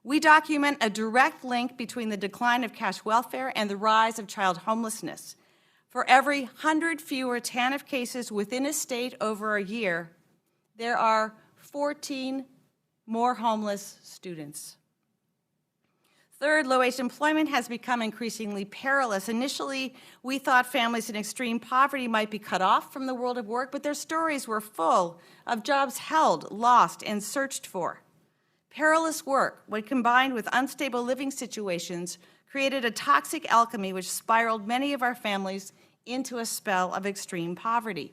We document a direct link between the decline of cash welfare and the rise of child homelessness. For every 100 fewer TANF cases within a state over a year, there are 14 more homeless students. Third, low-wage employment has become increasingly perilous. Initially, we thought families in extreme poverty might be cut off from the world of work, but their stories were full of jobs held, lost, and searched for. Perilous work, when combined with unstable living situations, created a toxic alchemy which spiraled many of our families into a spell of extreme poverty.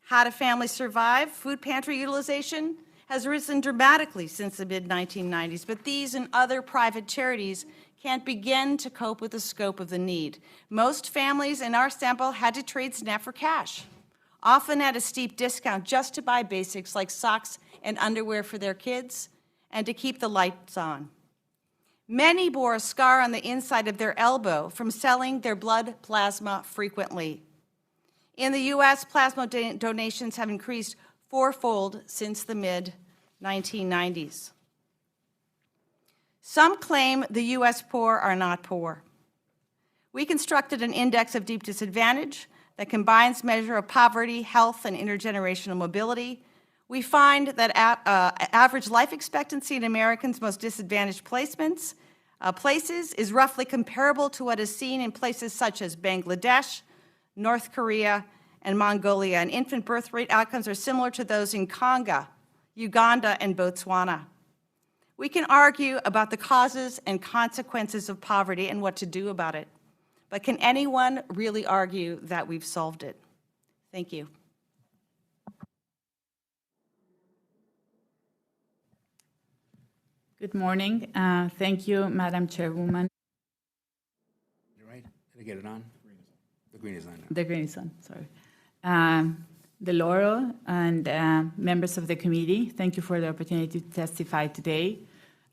How do families survive? Food pantry utilization has risen dramatically since the mid-1990s, but these and other private charities can't begin to cope with the scope of the need. Most families in our sample had to trade SNAP for cash, often at a steep discount just to buy basics like socks and underwear for their kids and to keep the lights on. Many bore a scar on the inside of their elbow from selling their blood plasma frequently. In the U.S., plasma donations have increased fourfold since the mid-1990s. Some claim the U.S. poor are not poor. We constructed an index of deep disadvantage that combines measure of poverty, health, and intergenerational mobility. We find that average life expectancy in Americans' most disadvantaged places is roughly comparable to what is seen in places such as Bangladesh, North Korea, and Mongolia, and infant birth rate outcomes are similar to those in Congo, Uganda, and Botswana. We can argue about the causes and consequences of poverty and what to do about it, but can anyone really argue that we've solved it? Thank you. Good morning. Thank you, Madam Chairwoman. You're right. Did I get it on? The green is on now. The green is on, sorry. Deloro and members of the committee, thank you for the opportunity to testify today.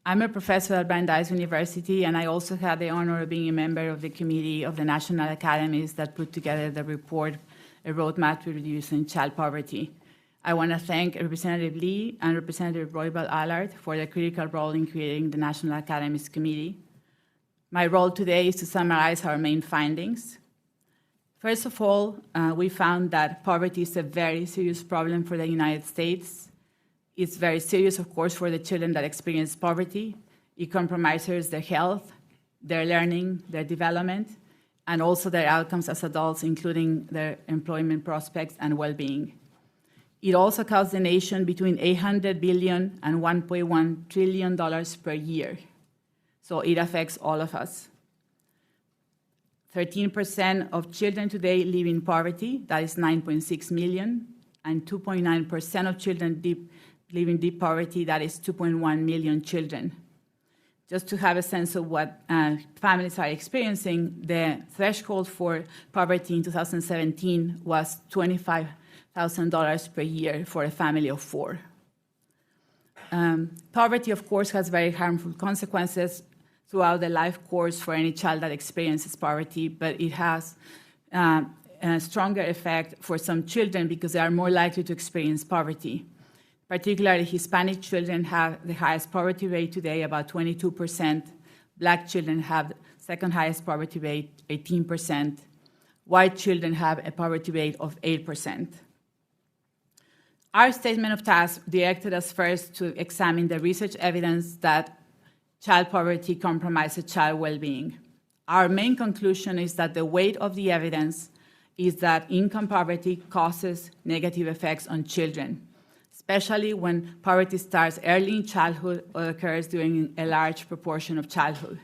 I'm a professor at Brandeis University, and I also had the honor of being a member of the committee of the National Academies that put together the report, A Roadmap to Reducing Child Poverty. I want to thank Representative Lee and Representative Roybal-Allard for their critical role in creating the National Academies Committee. My role today is to summarize our main findings. First of all, we found that poverty is a very serious problem for the United States. It's very serious, of course, for the children that experience poverty. It compromises their health, their learning, their development, and also their outcomes as adults, including their employment prospects and well-being. It also costs the nation between $800 billion and $1.1 trillion per year. So it affects all of us. 13% of children today live in poverty, that is 9.6 million, and 2.9% of children live in deep poverty, that is 2.1 million children. Just to have a sense of what families are experiencing, the threshold for poverty in 2017 was $25,000 per year for a family of 4. Poverty, of course, has very harmful consequences throughout the life course for any child that experiences poverty, but it has a stronger effect for some children because they are more likely to experience poverty. Particularly, Hispanic children have the highest poverty rate today, about 22%. Black children have the second highest poverty rate, 18%. White children have a poverty rate of 8%. Our statement of task directed us first to examine the research evidence that child poverty compromises child well-being. Our main conclusion is that the weight of the evidence is that income poverty causes negative effects on children, especially when poverty starts early in childhood or occurs during a large proportion of childhood.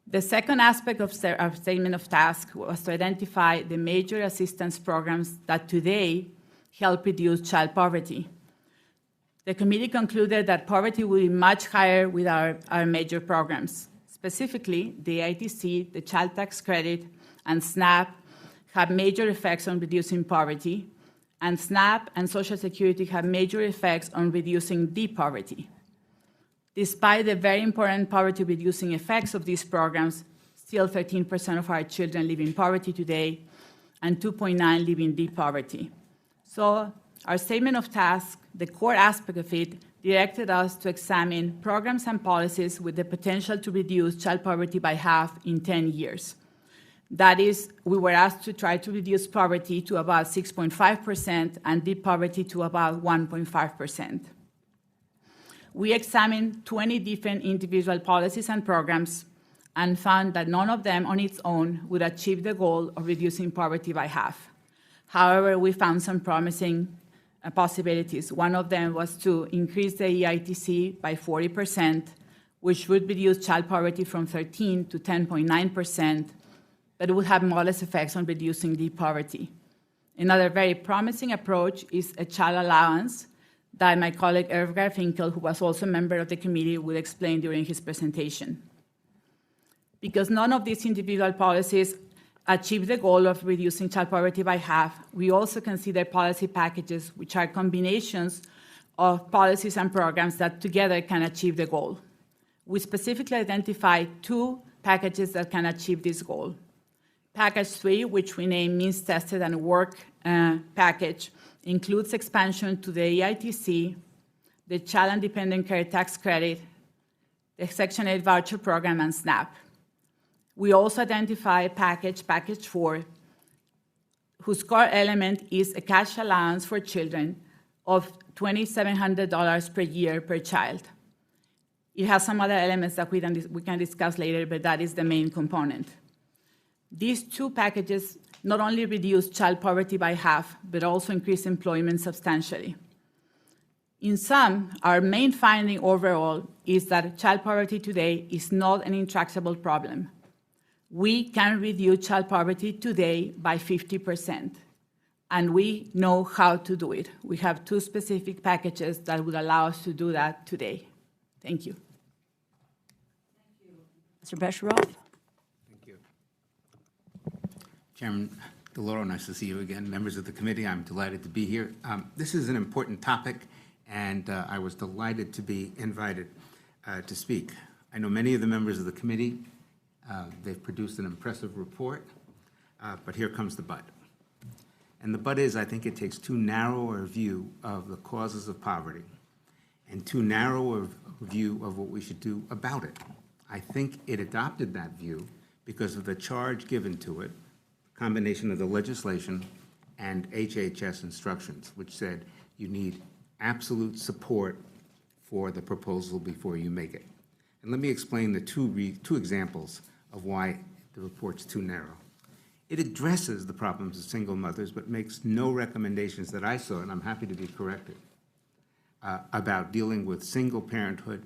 The second aspect of our statement of task was to identify the major assistance programs that today help reduce child poverty. The committee concluded that poverty will be much higher with our major programs. Specifically, the ITC, the Child Tax Credit, and SNAP have major effects on reducing poverty, and SNAP and Social Security have major effects on reducing deep poverty. Despite the very important poverty-reducing effects of these programs, still 13% of our children live in poverty today, and 2.9% live in deep poverty. So our statement of task, the core aspect of it, directed us to examine programs and policies with the potential to reduce child poverty by half in 10 years. That is, we were asked to try to reduce poverty to about 6.5% and deep poverty to about 1.5%. We examined 20 different individual policies and programs and found that none of them on its own would achieve the goal of reducing poverty by half. However, we found some promising possibilities. One of them was to increase the EITC by 40%, which would reduce child poverty from 13 to 10.9%, but it would have modest effects on reducing deep poverty. Another very promising approach is a child allowance that my colleague Irv Garfinkel, who was also a member of the committee, will explain during his presentation. Because none of these individual policies achieve the goal of reducing child poverty by half, we also consider policy packages, which are combinations of policies and programs that together can achieve the goal. We specifically identify 2 packages that can achieve this goal. Package 3, which we name Means Tested and Work package, includes expansion to the EITC, the Child and Dependent Care Tax Credit, the Section 8 voucher program, and SNAP. We also identify package 4, whose core element is a cash allowance for children of $2,700 per year per child. It has some other elements that we can discuss later, but that is the main component. These 2 packages not only reduce child poverty by half, but also increase employment substantially. In sum, our main finding overall is that child poverty today is not an intractable problem. We can reduce child poverty today by 50%, and we know how to do it. We have 2 specific packages that would allow us to do that today. Thank you. Mr. Besheroff? Thank you. Chairman DeLauro, nice to see you again. Members of the committee, I'm delighted to be here. This is an important topic, and I was delighted to be invited to speak. I know many of the members of the committee. They've produced an impressive report, but here comes the but. And the but is, I think it takes too narrow a view of the causes of poverty and too narrow a view of what we should do about it. I think it adopted that view because of the charge given to it, combination of the legislation and HHS instructions, which said you need absolute support for the proposal before you make it. And let me explain the two examples of why the report's too narrow. It addresses the problems of single mothers, but makes no recommendations that I saw, and I'm happy to be corrected, about dealing with single parenthood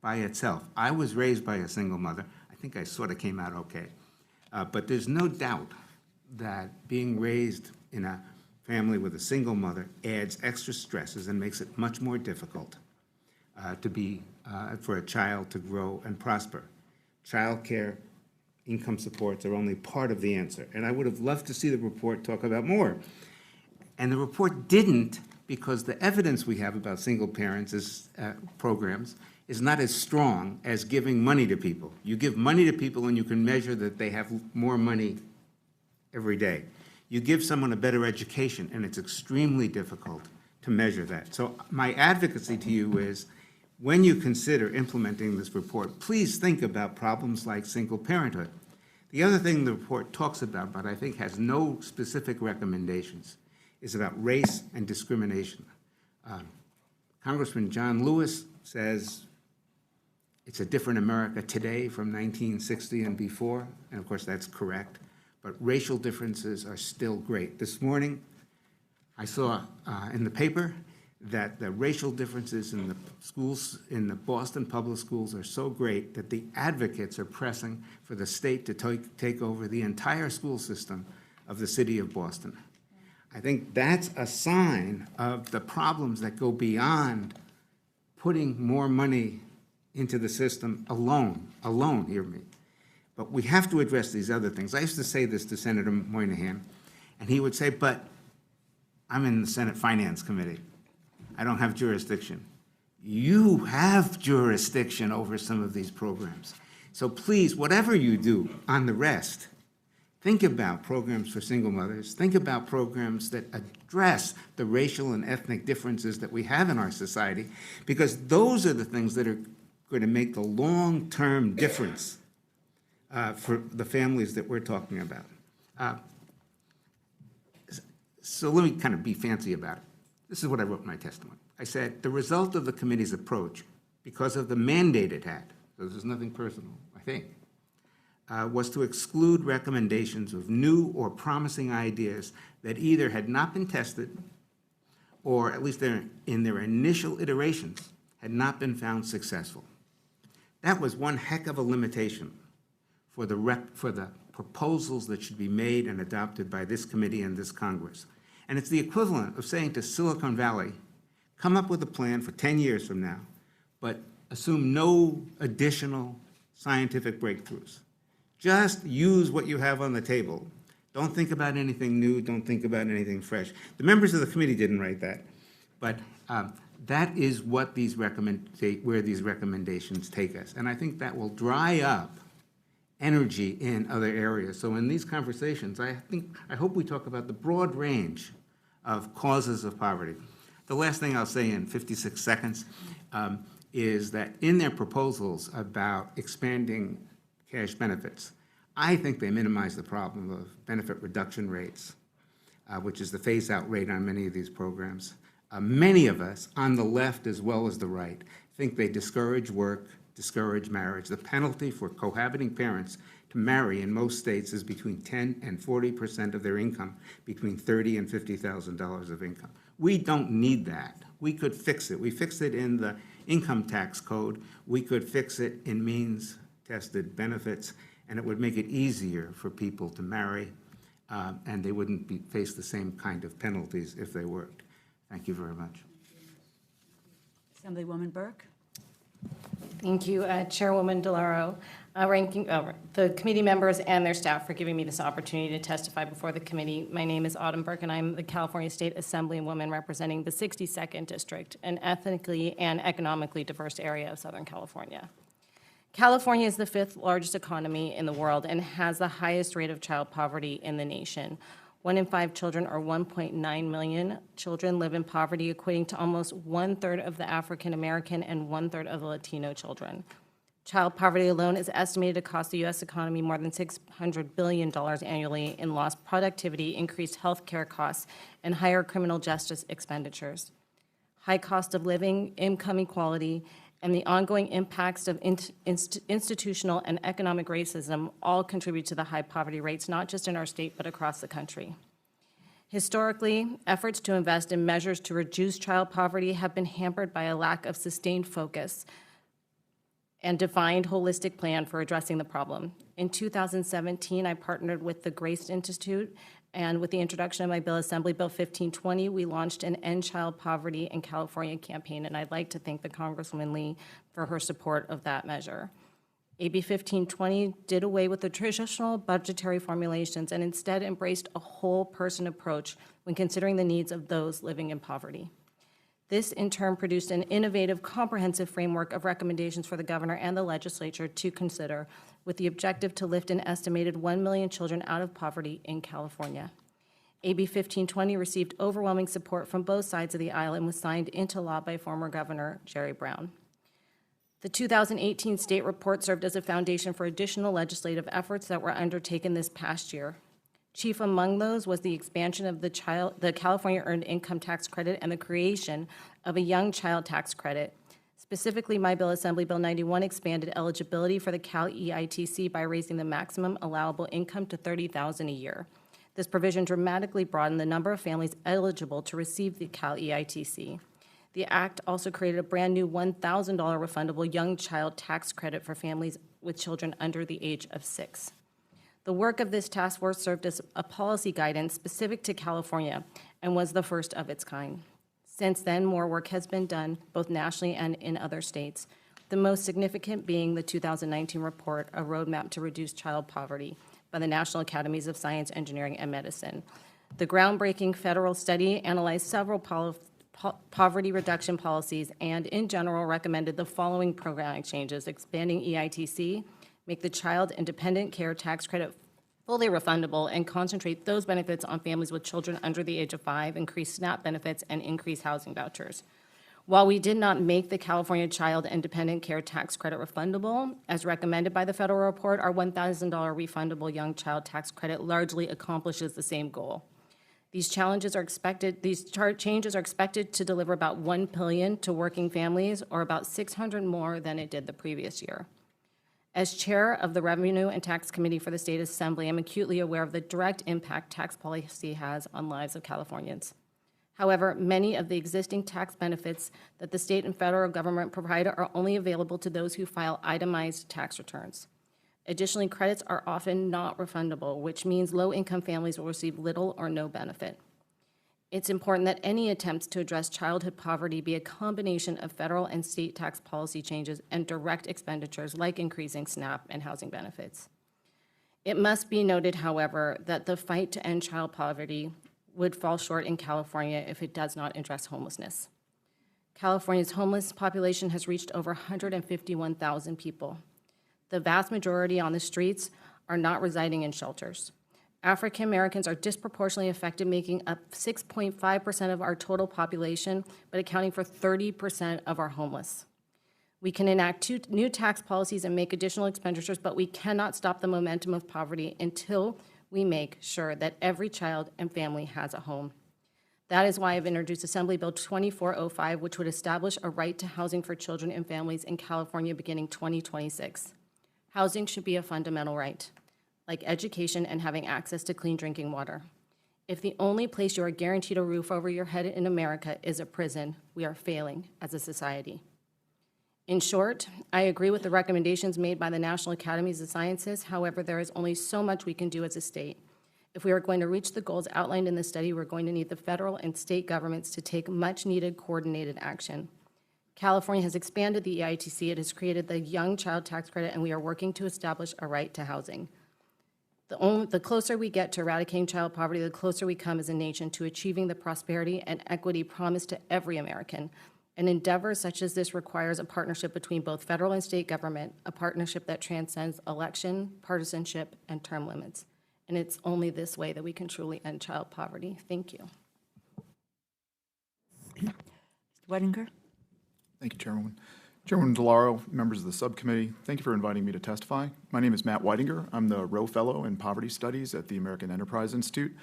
by itself. I was raised by a single mother. I think I sort of came out okay. But there's no doubt that being raised in a family with a single mother adds extra stresses and makes it much more difficult for a child to grow and prosper. Child care, income supports are only part of the answer. And I would have loved to see the report talk about more. And the report didn't, because the evidence we have about single parents programs is not as strong as giving money to people. You give money to people and you can measure that they have more money every day. You give someone a better education and it's extremely difficult to measure that. So my advocacy to you is, when you consider implementing this report, please think about problems like single parenthood. The other thing the report talks about, but I think has no specific recommendations, is about race and discrimination. Congressman John Lewis says it's a different America today from 1960 and before, and of course that's correct, but racial differences are still great. This morning, I saw in the paper that the racial differences in the schools, in the Boston public schools, are so great that the advocates are pressing for the state to take over the entire school system of the city of Boston. I think that's a sign of the problems that go beyond putting more money into the system alone, hear me. But we have to address these other things. I used to say this to Senator Moynihan, and he would say, but I'm in the Senate Finance Committee. I don't have jurisdiction. You have jurisdiction over some of these programs. So please, whatever you do on the rest, Think about programs for single mothers. Think about programs that address the racial and ethnic differences that we have in our society, because those are the things that are going to make the long-term difference for the families that we're talking about. So let me kind of be fancy about it. This is what I wrote in my testimony. I said, the result of the committee's approach, because of the mandate it had, so this is nothing personal, I think, was to exclude recommendations of new or promising ideas that either had not been tested or, at least in their initial iterations, had not been found successful. That was one heck of a limitation for the proposals that should be made and adopted by this committee and this Congress. And it's the equivalent of saying to Silicon Valley, come up with a plan for 10 years from now, but assume no additional scientific breakthroughs. Just use what you have on the table. Don't think about anything new. Don't think about anything fresh. The members of the committee didn't write that, but that is what where these recommendations take us. And I think that will dry up energy in other areas. So in these conversations, I hope we talk about the broad range of causes of poverty. The last thing I'll say in 56 seconds is that in their proposals about expanding cash benefits, I think they minimize the problem of benefit reduction rates, which is the phase-out rate on many of these programs. Many of us, on the left as well as the right, think they discourage work, discourage marriage. The penalty for cohabiting parents to marry in most states is between 10 and 40% of their income, between $30,000 and $50,000 of income. We don't need that. We could fix it. We fixed it in the income tax code. We could fix it in means-tested benefits, and it would make it easier for people to marry, and they wouldn't face the same kind of penalties if they worked. Thank you very much. Assemblywoman Burke. Thank you, Chairwoman DeLauro, the committee members and their staff for giving me this opportunity to testify before the committee. My name is Autumn Burke, and I'm the California State Assemblywoman representing the 62nd District, an ethnically and economically diverse area of Southern California. California is the 5th largest economy in the world and has the highest rate of child poverty in the nation. 1 in 5 children, or 1.9 million children, live in poverty, equating to almost 1/3 of the African American and 1/3 of the Latino children. Child poverty alone is estimated to cost the U.S. economy more than $600 billion annually in lost productivity, increased health care costs, and higher criminal justice expenditures. High cost of living, income inequality, and the ongoing impacts of institutional and economic racism all contribute to the high poverty rates, not just in our state, but across the country. Historically, efforts to invest in measures to reduce child poverty have been hampered by a lack of sustained focus and defined holistic plan for addressing the problem. In 2017, I partnered with the Grace Institute, and with the introduction of my bill, Assembly Bill 1520, we launched an End Child Poverty in California campaign, and I'd like to thank the Congresswoman Lee for her support of that measure. AB 1520 did away with the traditional budgetary formulations and instead embraced a whole-person approach when considering the needs of those living in poverty. This, in turn, produced an innovative, comprehensive framework of recommendations for the governor and the legislature to consider, with the objective to lift an estimated 1 million children out of poverty in California. AB 1520 received overwhelming support from both sides of the aisle and was signed into law by former Governor Jerry Brown. The 2018 state report served as a foundation for additional legislative efforts that were undertaken this past year. Chief among those was the expansion of the California Earned Income Tax Credit and the creation of a Young Child Tax Credit. Specifically, my bill, Assembly Bill 91, expanded eligibility for the Cal EITC by raising the maximum allowable income to $30,000 a year. This provision dramatically broadened the number of families eligible to receive the Cal EITC. The act also created a brand new $1,000 refundable Young Child Tax Credit for families with children under the age of 6. The work of this task force served as a policy guidance specific to California and was the first of its kind. Since then, more work has been done, both nationally and in other states, the most significant being the 2019 report, A Roadmap to Reduce Child Poverty, by the National Academies of Science, Engineering, and Medicine. The groundbreaking federal study analyzed several poverty reduction policies and, in general, recommended the following programmatic changes: expanding EITC, make the Child and Dependent Care Tax Credit fully refundable, and concentrate those benefits on families with children under the age of 5, increase SNAP benefits, and increase housing vouchers. While we did not make the California Child and Dependent Care Tax Credit refundable, as recommended by the federal report, our $1,000 refundable young child tax credit largely accomplishes the same goal. These changes are expected to deliver about $1 billion to working families, or about $600 more than it did the previous year. As chair of the Revenue and Tax Committee for the State Assembly, I'm acutely aware of the direct impact tax policy has on lives of Californians. However, many of the existing tax benefits that the state and federal government provide are only available to those who file itemized tax returns. Additionally, credits are often not refundable, which means low-income families will receive little or no benefit. It's important that any attempts to address childhood poverty be a combination of federal and state tax policy changes and direct expenditures like increasing SNAP and housing benefits. It must be noted, however, that the fight to end child poverty would fall short in California if it does not address homelessness. California's homeless population has reached over 151,000 people. The vast majority on the streets are not residing in shelters. African Americans are disproportionately affected, making up 6.5% of our total population, but accounting for 30% of our homeless. We can enact 2 new tax policies and make additional expenditures, but we cannot stop the momentum of poverty until we make sure that every child and family has a home. That is why I've introduced Assembly Bill 2405, which would establish a right to housing for children and families in California beginning 2026. Housing should be a fundamental right, like education and having access to clean drinking water. If the only place you are guaranteed a roof over your head in America is a prison, we are failing as a society. In short, I agree with the recommendations made by the National Academies of Sciences. However, there is only so much we can do as a state. If we are going to reach the goals outlined in the study, we're going to need the federal and state governments to take much-needed coordinated action. California has expanded the EITC, it has created the Young Child Tax Credit, and we are working to establish a right to housing. The closer we get to eradicating child poverty, the closer we come as a nation to achieving the prosperity and equity promised to every American. An endeavor such as this requires a partnership between both federal and state government, a partnership that transcends election, partisanship, and term limits. And it's only this way that we can truly end child poverty. Thank you. Mr. Weidinger? Thank you, Chairwoman. Chairwoman DeLauro, members of the subcommittee, thank you for inviting me to testify. My name is Matt Weidinger. I'm the Rowe Fellow in Poverty Studies at the American Enterprise Institute.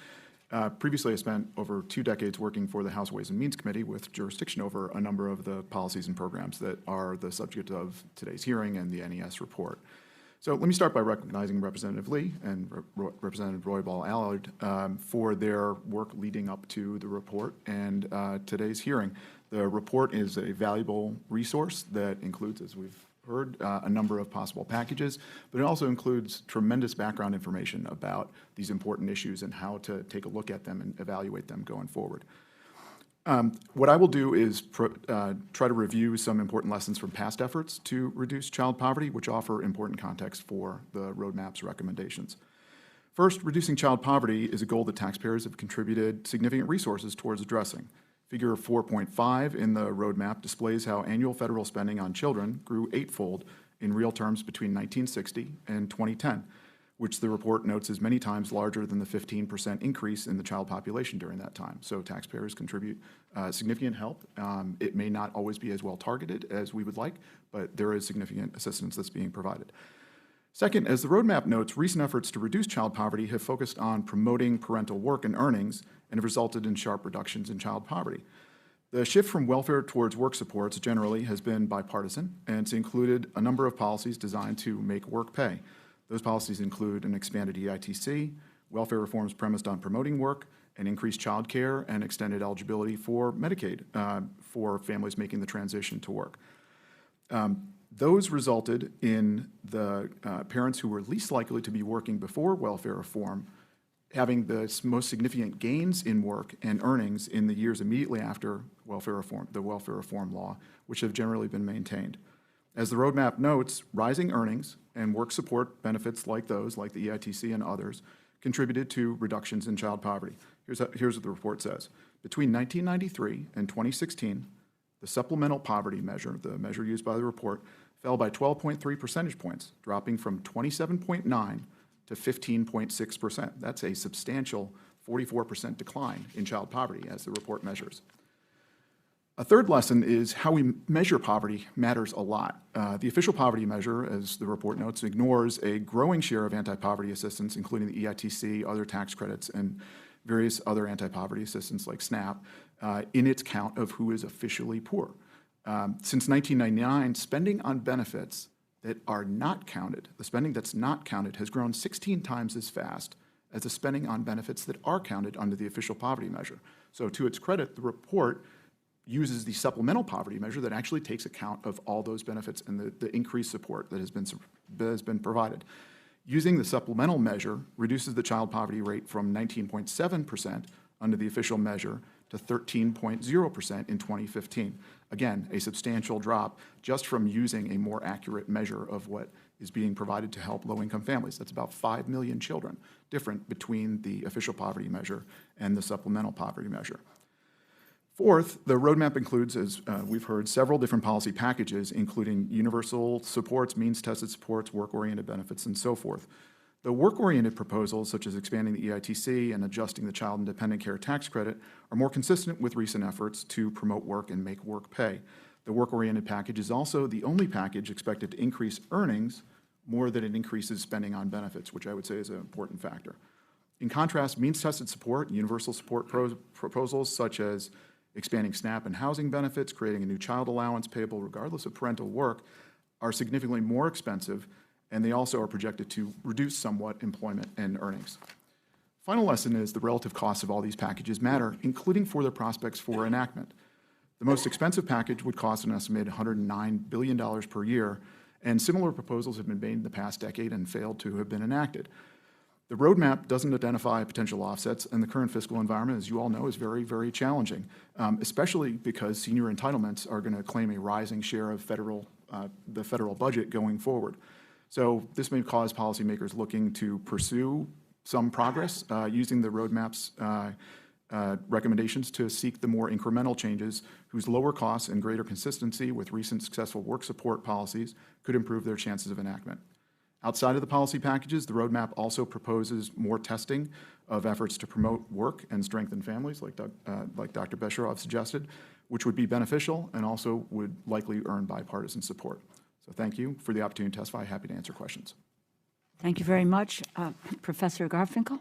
Previously, I spent over 2 decades working for the House Ways and Means Committee with jurisdiction over a number of the policies and programs that are the subject of today's hearing and the NES report. So let me start by recognizing Representative Lee and Representative Roybal Allard for their work leading up to the report and today's hearing. The report is a valuable resource that includes, as we've heard, a number of possible packages, but it also includes tremendous background information about these important issues and how to take a look at them and evaluate them going forward. What I will do is try to review some important lessons from past efforts to reduce child poverty, which offer important context for the roadmap's recommendations. First, reducing child poverty is a goal that taxpayers have contributed significant resources towards addressing. Figure 4.5 in the roadmap displays how annual federal spending on children grew 8-fold in real terms between 1960 and 2010, which the report notes is many times larger than the 15% increase in the child population during that time. So taxpayers contribute significant help. It may not always be as well targeted as we would like, but there is significant assistance that's being provided. Second, as the roadmap notes, recent efforts to reduce child poverty have focused on promoting parental work and earnings and have resulted in sharp reductions in child poverty. The shift from welfare towards work supports generally has been bipartisan, and it's included a number of policies designed to make work pay. Those policies include an expanded EITC, welfare reforms premised on promoting work, and increased child care and extended eligibility for Medicaid for families making the transition to work. Those resulted in the parents who were least likely to be working before welfare reform having the most significant gains in work and earnings in the years immediately after the welfare reform law, which have generally been maintained. As the roadmap notes, rising earnings and work support benefits like those, like the EITC and others, contributed to reductions in child poverty. Here's what the report says. Between 1993 and 2016, the supplemental poverty measure, the measure used by the report, fell by 12.3 percentage points, dropping from 27.9 to 15.6%. That's a substantial 44% decline in child poverty, as the report measures. A third lesson is how we measure poverty matters a lot. The official poverty measure, as the report notes, ignores a growing share of anti-poverty assistance, including the EITC, other tax credits, and various other anti-poverty assistance like SNAP, in its count of who is officially poor. Since 1999, spending on benefits that are not counted, the spending that's not counted, has grown 16 times as fast as the spending on benefits that are counted under the official poverty measure. So to its credit, the report uses the supplemental poverty measure that actually takes account of all those benefits and the increased support that has been provided. Using the supplemental measure reduces the child poverty rate from 19.7% under the official measure to 13.0% in 2015. Again, a substantial drop just from using a more accurate measure of what is being provided to help low-income families. That's about 5 million children different between the official poverty measure and the supplemental poverty measure. Fourth, the roadmap includes, as we've heard, several different policy packages, including universal supports, means-tested supports, work-oriented benefits, and so forth. The work-oriented proposals, such as expanding the EITC and adjusting the child and dependent care tax credit, are more consistent with recent efforts to promote work and make work pay. The work-oriented package is also the only package expected to increase earnings more than it increases spending on benefits, which I would say is an important factor. In contrast, means-tested support, universal support proposals such as expanding SNAP and housing benefits, creating a new child allowance payable regardless of parental work, are significantly more expensive, and they also are projected to reduce somewhat employment and earnings. Final lesson is the relative costs of all these packages matter, including for their prospects for enactment. The most expensive package would cost an estimated $109 billion per year, and similar proposals have been made in the past decade and failed to have been enacted. The roadmap doesn't identify potential offsets, and the current fiscal environment, as you all know, is very, very challenging, especially because senior entitlements are going to claim a rising share of the federal budget going forward. So this may cause policymakers looking to pursue some progress using the roadmap's recommendations to seek the more incremental changes whose lower costs and greater consistency with recent successful work support policies could improve their chances of enactment. Outside of the policy packages, the roadmap also proposes more testing of efforts to promote work and strengthen families, like Dr. Besharov suggested, which would be beneficial and also would likely earn bipartisan support. So thank you for the opportunity to testify. Happy to answer questions. Thank you very much. Professor Garfinkel?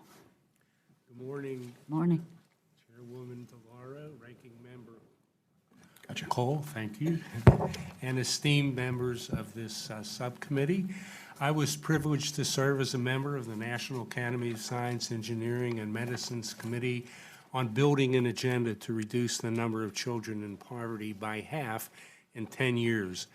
Good morning. Morning. Chairwoman DeLauro, Ranking Member Gotcha. Cole, thank you, and esteemed members of this subcommittee. I was privileged to serve as a member of the National Academy of Science, Engineering, and Medicine's Committee on building an agenda to reduce the number of children in poverty by half in 10 years.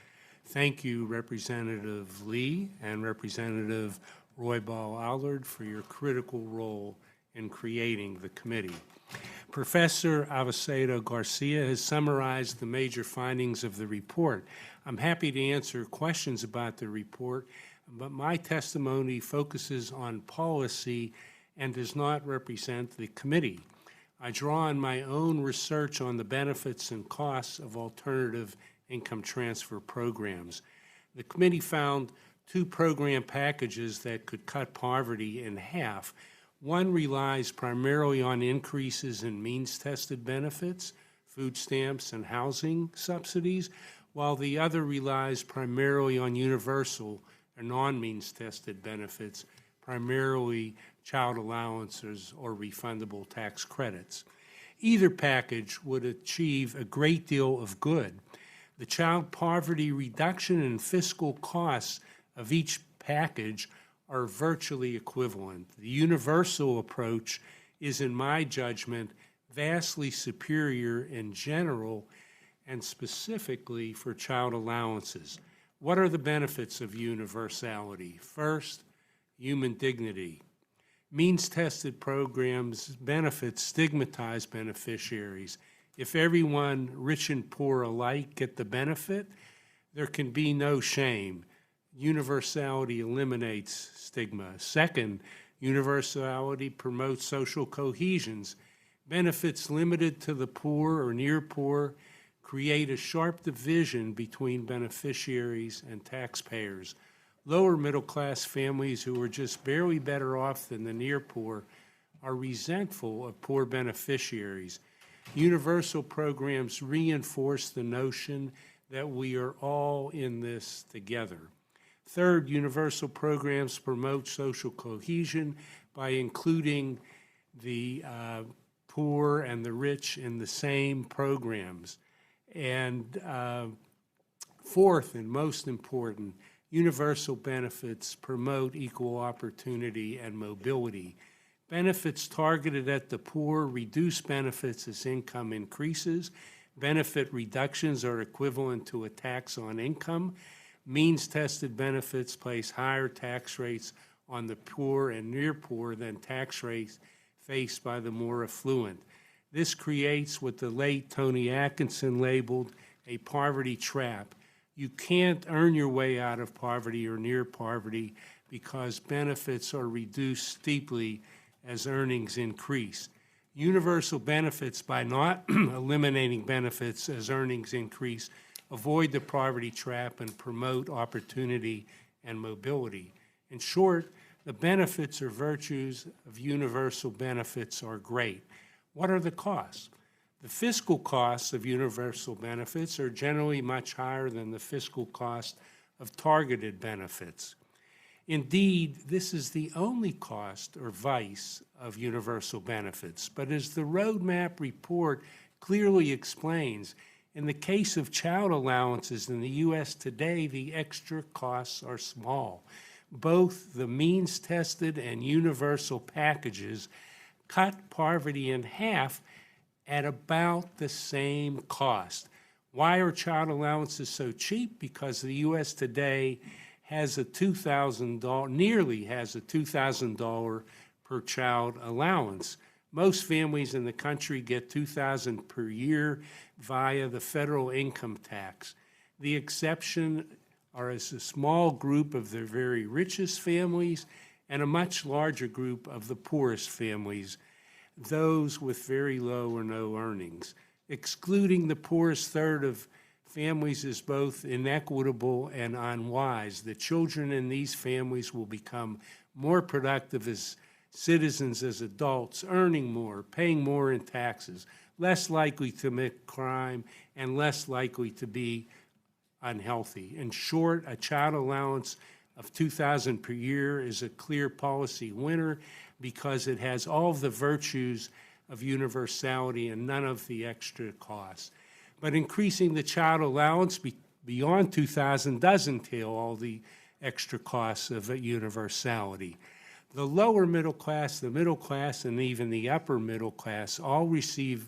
Thank you, Representative Lee and Representative Roybal-Allard, for your critical role in creating the committee. Professor Avesedo Garcia has summarized the major findings of the report. I'm happy to answer questions about the report, but my testimony focuses on policy and does not represent the committee. I draw on my own research on the benefits and costs of alternative income transfer programs. The committee found 2 program packages that could cut poverty in half. One relies primarily on increases in means-tested benefits, food stamps, and housing subsidies, while the other relies primarily on universal or non-means-tested benefits, primarily child allowances or refundable tax credits. Either package would achieve a great deal of good. The child poverty reduction and fiscal costs of each package are virtually equivalent. The universal approach is, in my judgment, vastly superior in general and specifically for child allowances. What are the benefits of universality? First, human dignity. Means-tested programs benefits stigmatize beneficiaries. If everyone, rich and poor alike, get the benefit, there can be no shame. Universality eliminates stigma. Second, universality promotes social cohesions. Benefits limited to the poor or near poor create a sharp division between beneficiaries and taxpayers. Lower middle-class families who are just barely better off than the near poor are resentful of poor beneficiaries. Universal programs reinforce the notion that we are all in this together. Third, universal programs promote social cohesion by including the poor and the rich in the same programs. And fourth, and most important, universal benefits promote equal opportunity and mobility. Benefits targeted at the poor reduce benefits as income increases. Benefit reductions are equivalent to a tax on income. Means-tested benefits place higher tax rates on the poor and near poor than tax rates faced by the more affluent. This creates what the late Tony Atkinson labeled a poverty trap. You can't earn your way out of poverty or near poverty because benefits are reduced steeply as earnings increase. Universal benefits, by not eliminating benefits as earnings increase, avoid the poverty trap and promote opportunity and mobility. In short, the benefits or virtues of universal benefits are great. What are the costs? The fiscal costs of universal benefits are generally much higher than the fiscal cost of targeted benefits. Indeed, this is the only cost or vice of universal benefits. But as the roadmap report clearly explains, in the case of child allowances in the U.S. today, the extra costs are small. Both the means-tested and universal packages cut poverty in half at about the same cost. Why are child allowances so cheap? Because the U.S. today has a nearly has a $2,000 per child allowance. Most families in the country get $2,000 per year via the federal income tax. The exception are as a small group of the very richest families and a much larger group of the poorest families, those with very low or no earnings. Excluding the poorest third of families is both inequitable and unwise. The children in these families will become more productive as citizens, as adults, earning more, paying more in taxes, less likely to commit crime, and less likely to be unhealthy. In short, a child allowance of $2,000 per year is a clear policy winner because it has all the virtues of universality and none of the extra costs. But increasing the child allowance beyond $2,000 does entail all the extra costs of universality. The lower middle class, the middle class, and even the upper middle class all receive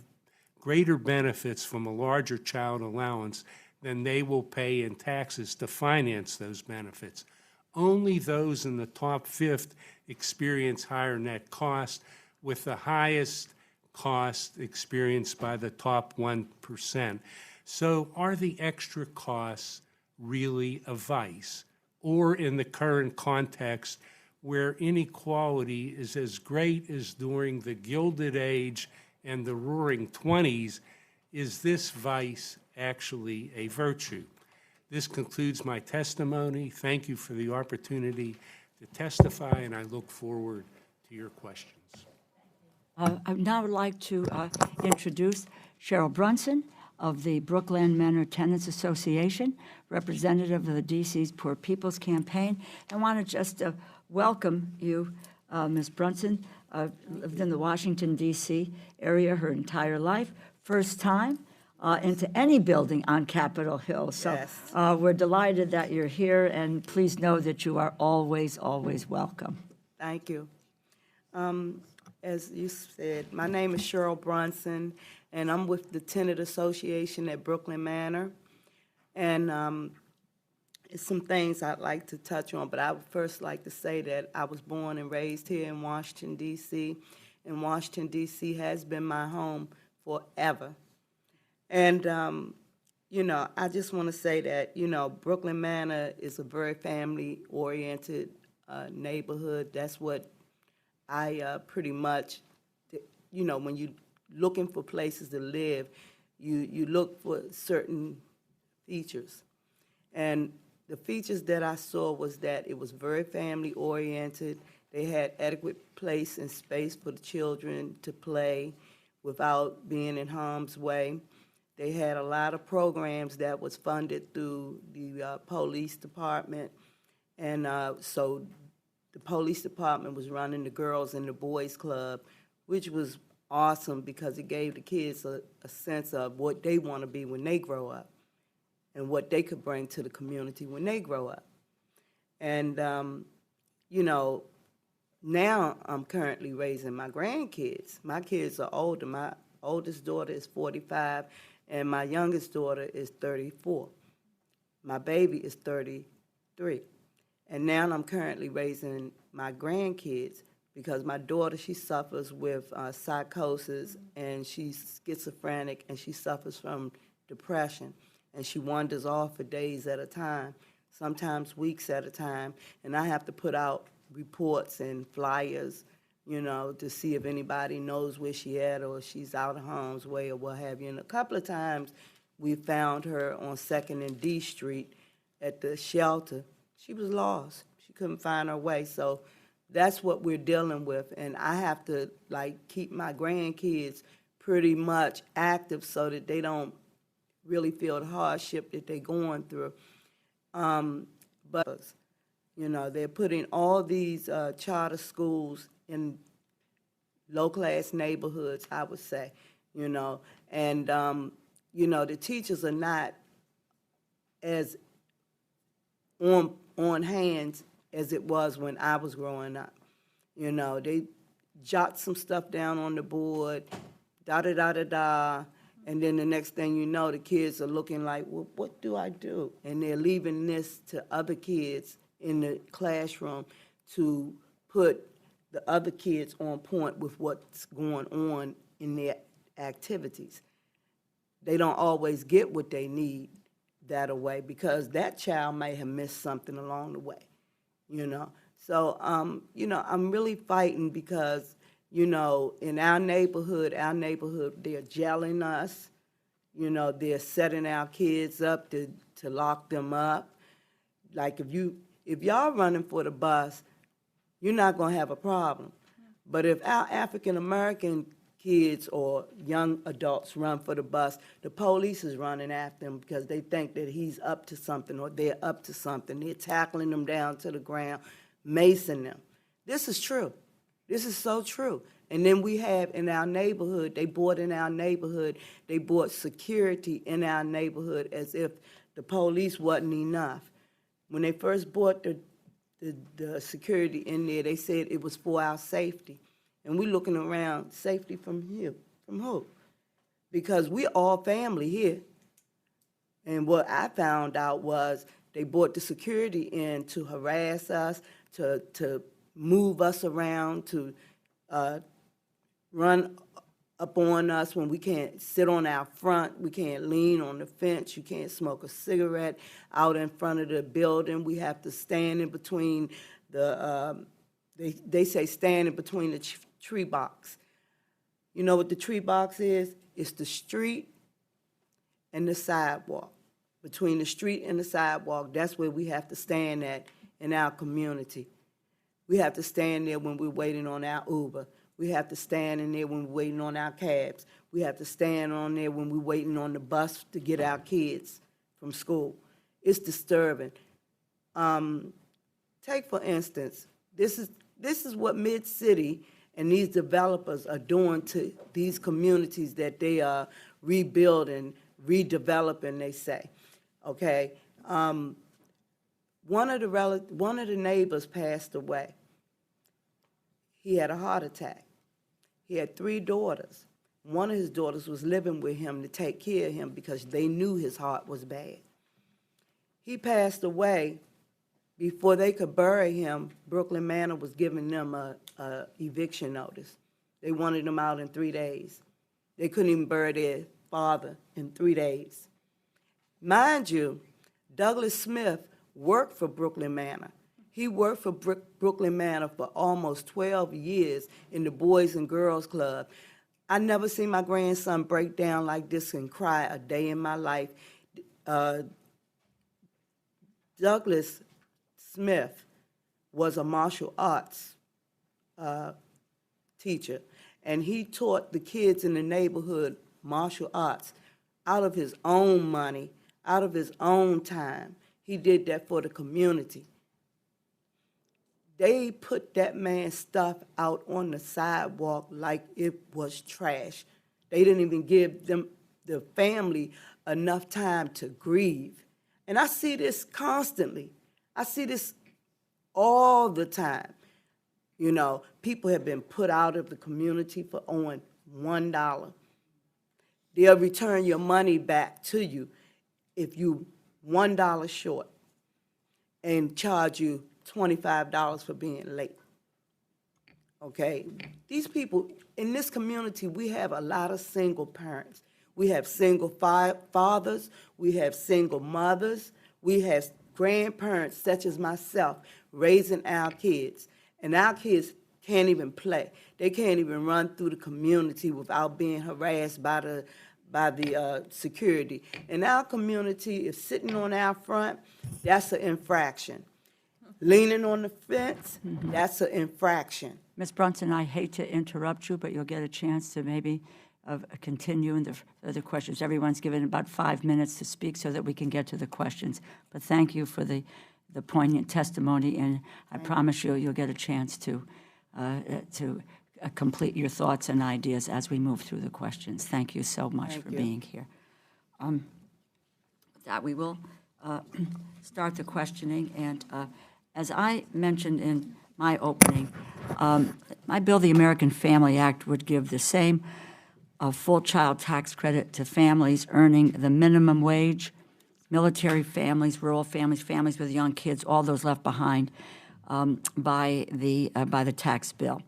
greater benefits from a larger child allowance than they will pay in taxes to finance those benefits. Only those in the top fifth experience higher net cost, with the highest cost experienced by the top 1%. So are the extra costs really a vice? Or in the current context, where inequality is as great as during the Gilded Age and the Roaring '20s, is this vice actually a virtue? This concludes my testimony. Thank you for the opportunity to testify, and I look forward to your questions. I'd now like to introduce Cheryl Brunson of the Brookland Manor Tenants Association, representative of the DC's Poor People's Campaign. I want to just welcome you, Ms. Brunson. Lived in the Washington, D.C. area her entire life. First time into any building on Capitol Hill. So Yes. we're delighted that you're here, and please know that you are always, always welcome. Thank you. As you said, my name is Cheryl Brunson, and I'm with the Tenant Association at Brooklyn Manor. And it's some things I'd like to touch on, but I would first like to say that I was born and raised here in Washington, D.C., and Washington, D.C. has been my home forever. And, I just want to say that, Brooklyn Manor is a very family-oriented neighborhood. That's what I pretty much, when you're looking for places to live, you look for certain features. And The features that I saw was that it was very family-oriented. They had adequate place and space for the children to play without being in harm's way. They had a lot of programs that was funded through the police department. And so the police department was running the girls and the boys club, which was awesome because it gave the kids a sense of what they want to be when they grow up and what they could bring to the community when they grow up. And, you know, now I'm currently raising my grandkids. My kids are older. My oldest daughter is 45, and my youngest daughter is 34. My baby is 33. And now I'm currently raising my grandkids because my daughter, she suffers with psychosis, and she's schizophrenic, and she suffers from depression. And she wanders off for days at a time, sometimes weeks at a time. And I have to put out reports and flyers, you know, to see if anybody knows where she at or if she's out of harm's way or what have you. And a couple of times we found her on 2nd and D Street at the shelter. She was lost. She couldn't find her way. So that's what we're dealing with. And I have to, like, keep my grandkids pretty much active so that they don't really feel the hardship that they're going through. But, you know, they're putting all these charter schools in low-class neighborhoods, I would say, you know. And, you know, the teachers are not as on hands as it was when I was growing up. You know, they jot some stuff down on the board, da-da-da-da-da, and then the next thing you know, the kids are looking like, well, what do I do? And they're leaving this to other kids in the classroom to put the other kids on point with what's going on in their activities. They don't always get what they need that away because that child may have missed something along the way, you know. So, you know, I'm really fighting because, you know, in our neighborhood, they're jailing us. You know, they're setting our kids up to lock them up. Like if y'all running for the bus, you're not going to have a problem. But if our African-American kids or young adults run for the bus, the police is running after them because they think that he's up to something or they're up to something. They're tackling them down to the ground, macing them. This is true. This is so true. And then we have in our neighborhood, they bought security in our neighborhood as if the police wasn't enough. When they first bought the security in there, they said it was for our safety. And we're looking around, safety from you, from who? Because we're all family here. And what I found out was they brought the security in to harass us, to move us around, to run up on us when we can't sit on our front, we can't lean on the fence, you can't smoke a cigarette out in front of the building. We have to stand in between the, they say stand in between the tree box. You know what the tree box is? It's the street and the sidewalk. Between the street and the sidewalk, that's where we have to stand at in our community. We have to stand there when we're waiting on our Uber. We have to stand in there when we're waiting on our cabs. We have to stand on there when we're waiting on the bus to get our kids from school. It's disturbing. Take, for instance, this is what Mid-City and these developers are doing to these communities that they are rebuilding, redeveloping, they say. Okay? One of the neighbors passed away. He had a heart attack. He had 3 daughters. One of his daughters was living with him to take care of him because they knew his heart was bad. He passed away. Before they could bury him, Brooklyn Manor was giving them a eviction notice. They wanted him out in 3 days. They couldn't even bury their father in 3 days. Mind you, Douglas Smith worked for Brooklyn Manor. He worked for Brooklyn Manor for almost 12 years in the Boys and Girls Club. I never seen my grandson break down like this and cry a day in my life. The Douglas Smith was a martial arts teacher, and he taught the kids in the neighborhood martial arts out of his own money, out of his own time. He did that for the community. They put that man's stuff out on the sidewalk like it was trash. They didn't even give them, the family, enough time to grieve. And I see this constantly. I see this all the time. You know, people have been put out of the community for owing $1. They'll return your money back to you if you $1 short and charge you $25 for being late. Okay? These people, in this community, we have a lot of single parents. We have single fathers, we have single mothers, we have grandparents such as myself raising our kids. And our kids can't even play. They can't even run through the community without being harassed by the security. In our community, if sitting on our front, that's an infraction. Leaning on the fence, that's an infraction. Ms. Brunson, I hate to interrupt you, but you'll get a chance to maybe continue in the other questions. Everyone's given about 5 minutes to speak so that we can get to the questions. But thank you for the poignant testimony, and I promise you you'll get a chance to complete your thoughts and ideas as we move through the questions. Thank you so much for being here. With that, we will start the questioning, and as I mentioned in my opening, my bill, the American Family Act, would give the same full child tax credit to families earning the minimum wage, military families, rural families, families with young kids, all those left behind by the tax bill.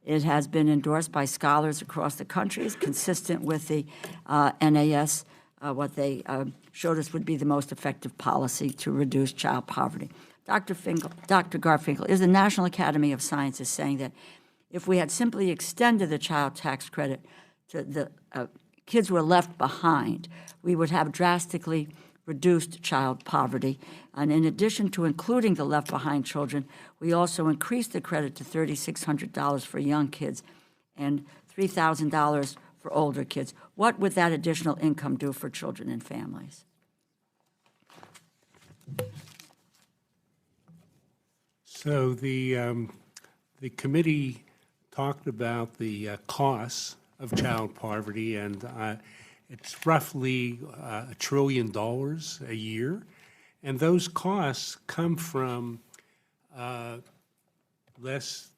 It has been endorsed by scholars across the country. It's consistent with the NAS, what they showed us would be the most effective policy to reduce child poverty. Dr. Garfinkel, is the National Academy of Sciences saying that if we had simply extended the child tax credit to the kids who were left behind, we would have drastically reduced child poverty. And in addition to including the left behind children, we also increased the credit to $3,600 for young kids and $3,000 for older kids. What would that additional income do for children and families? So the committee talked about the costs of child poverty, and it's roughly $1 trillion a year. And those costs come from less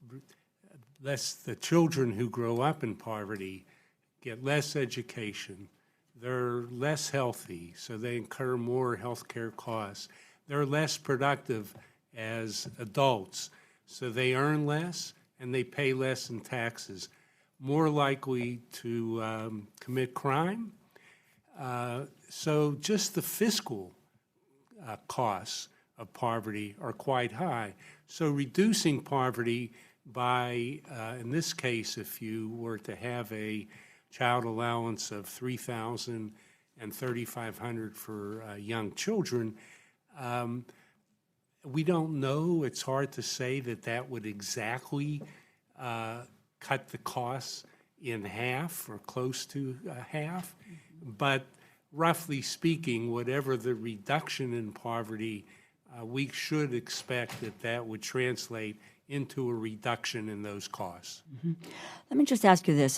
the children who grow up in poverty get less education. They're less healthy, so they incur more health care costs. They're less productive as adults, so they earn less and they pay less in taxes, more likely to commit crime. So just the fiscal costs of poverty are quite high. So reducing poverty by, in this case, if you were to have a child allowance of $3,000 and $3,500 for young children, we don't know. It's hard to say that would exactly cut the costs in half or close to half. But roughly speaking, whatever the reduction in poverty, we should expect that would translate into a reduction in those costs. Mm-hmm. Let me just ask you this.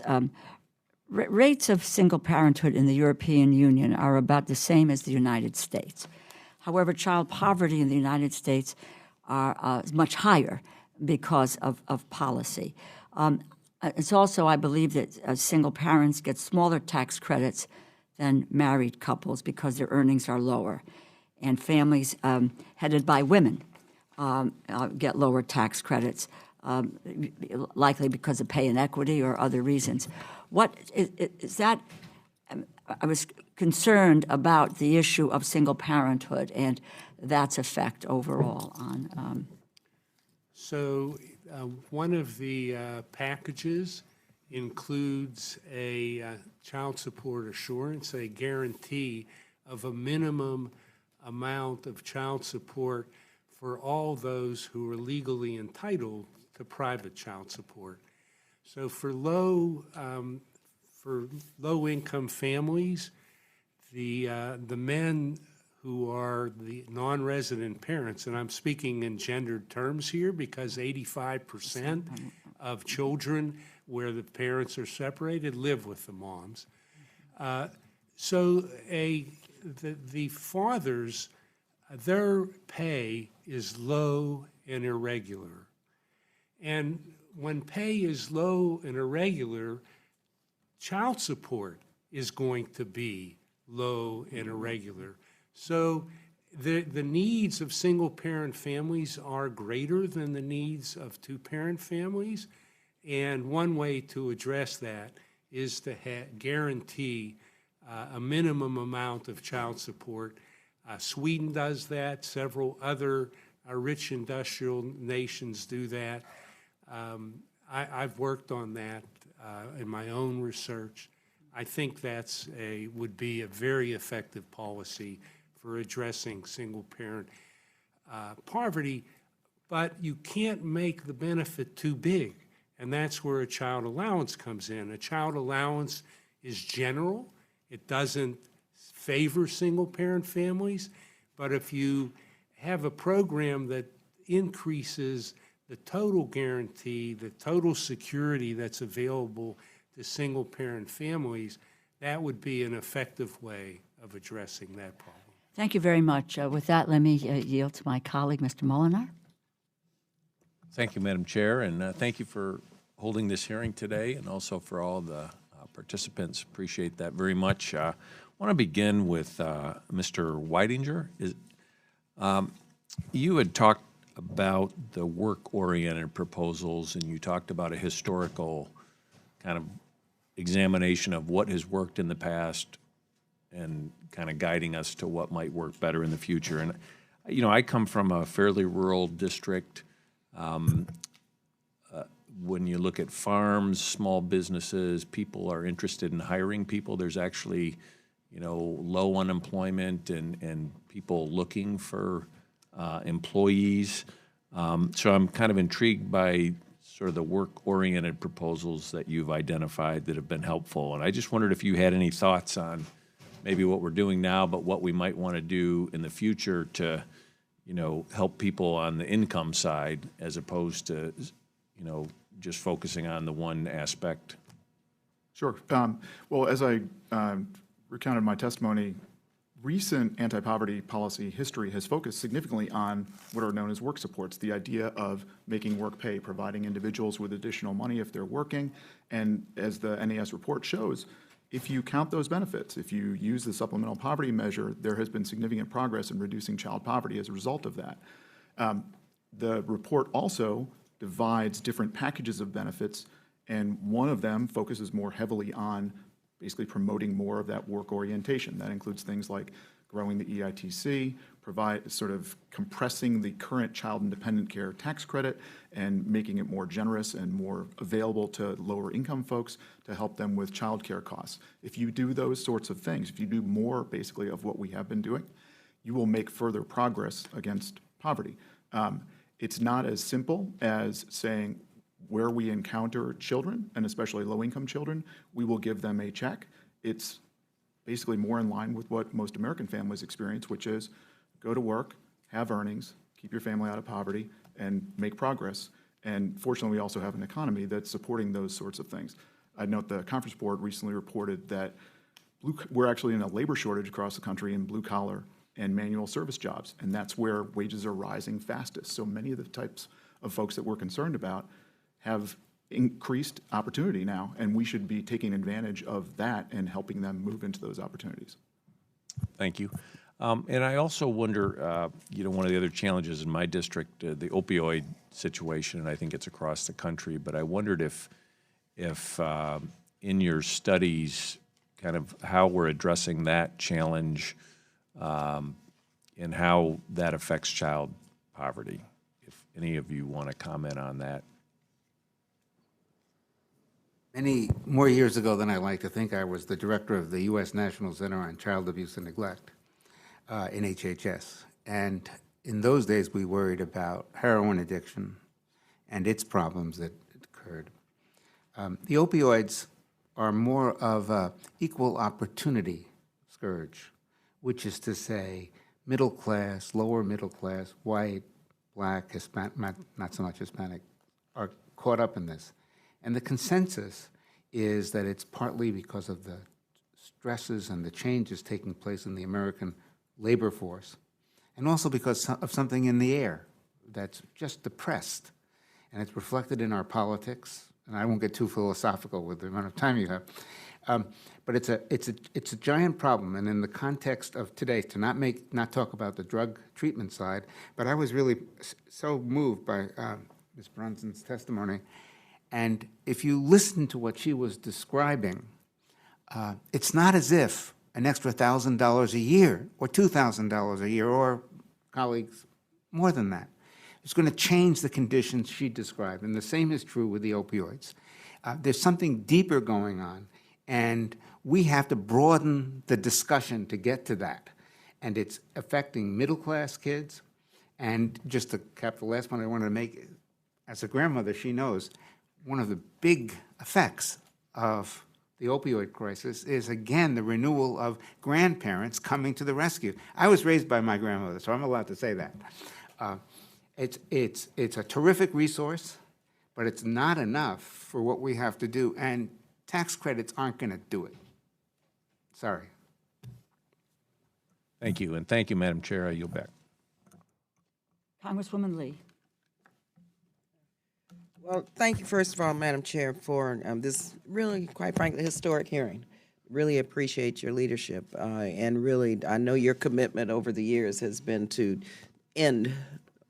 Rates of single parenthood in the European Union are about the same as the United States. However, child poverty in the United States is much higher because of policy. It's also, I believe, that single parents get smaller tax credits than married couples because their earnings are lower. And families headed by women get lower tax credits, likely because of pay inequity or other reasons. What is that? I was concerned about the issue of single parenthood and that's effect overall on. So one of the packages includes a child support assurance, a guarantee of a minimum amount of child support for all those who are legally entitled to private child support. So for low-income families, the men who are the non-resident parents, and I'm speaking in gendered terms here because 85% of children where the parents are separated live with the moms. So the fathers, their pay is low and irregular. And when pay is low and irregular, child support is going to be low and irregular. So the needs of single-parent families are greater than the needs of two-parent families. And one way to address that is to guarantee a minimum amount of child support. Sweden does that. Several other rich industrial nations do that. I've worked on that in my own research. I think would be a very effective policy for addressing single-parent poverty, but you can't make the benefit too big, and that's where a child allowance comes in. A child allowance is general. It doesn't favor single-parent families, but if you have a program that increases the total guarantee, the total security that's available to single-parent families, that would be an effective way of addressing that problem. Thank you very much. With that, let me yield to my colleague, Mr. Molinar. Thank you, Madam Chair, and thank you for holding this hearing today and also for all the participants. Appreciate that very much. I want to begin with Mr. Whitinger. You had talked about the work-oriented proposals, and you talked about a historical kind of examination of what has worked in the past and kind of guiding us to what might work better in the future. And, you know, I come from a fairly rural district. When you look at farms, small businesses, people are interested in hiring people. There's actually, you know, low unemployment and people looking for employees. So I'm kind of intrigued by sort of the work-oriented proposals that you've identified that have been helpful. And I just wondered if you had any thoughts on maybe what we're doing now, but what we might want to do in the future to, you know, help people on the income side as opposed to, you know, just focusing on the one aspect. Sure. Well, as I recounted in my testimony, recent anti-poverty policy history has focused significantly on what are known as work supports, the idea of making work pay, providing individuals with additional money if they're working. And as the NAS report shows, if you count those benefits, if you use the supplemental poverty measure, there has been significant progress in reducing child poverty as a result of that. The report also divides different packages of benefits, and one of them focuses more heavily on basically promoting more of that work orientation. That includes things like growing the EITC, sort of compressing the current child independent care tax credit and making it more generous and more available to lower income folks to help them with child care costs. If you do those sorts of things, if you do more basically of what we have been doing, you will make further progress against poverty. It's not as simple as saying where we encounter children, and especially low-income children, we will give them a check. It's basically more in line with what most American families experience, which is go to work, have earnings, keep your family out of poverty, and make progress. And fortunately, we also have an economy that's supporting those sorts of things. I'd note the Conference Board recently reported that we're actually in a labor shortage across the country in blue-collar and manual service jobs, and that's where wages are rising fastest. So many of the types of folks that we're concerned about have increased opportunity now, and we should be taking advantage of that and helping them move into those opportunities. Thank you. And I also wonder, you know, one of the other challenges in my district, the opioid situation, and I think it's across the country, but I wondered if in your studies, kind of how we're addressing that challenge and how that affects child poverty, if any of you want to comment on that. Many more years ago than I like to think, I was the director of the U.S. National Center on Child Abuse and Neglect. in HHS. And in those days, we worried about heroin addiction and its problems that occurred. The opioids are more of a equal opportunity scourge, which is to say middle class, lower middle class, white, black, Hispanic, not so much Hispanic, are caught up in this. And the consensus is that it's partly because of the stresses and the changes taking place in the American labor force, and also because of something in the air that's just depressed. And it's reflected in our politics, and I won't get too philosophical with the amount of time you have. But it's a giant problem, and in the context of today, to not talk about the drug treatment side, but I was really so moved by Ms. Brunson's testimony. And if you listen to what she was describing, it's not as if an extra $1,000 a year or $2,000 a year, or colleagues, more than that, it's going to change the conditions she described. And the same is true with the opioids. There's something deeper going on, and we have to broaden the discussion to get to that. And it's affecting middle-class kids. And just to cap the last point I wanted to make, as a grandmother, she knows one of the big effects of the opioid crisis is, again, the renewal of grandparents coming to the rescue. I was raised by my grandmother, so I'm allowed to say that. It's a terrific resource, but it's not enough for what we have to do, and tax credits aren't going to do it. Sorry. Thank you, and thank you, Madam Chair. I yield back. Congresswoman Lee. Well, thank you, first of all, Madam Chair, for this really, quite frankly, historic hearing. Really appreciate your leadership, and really, I know your commitment over the years has been to end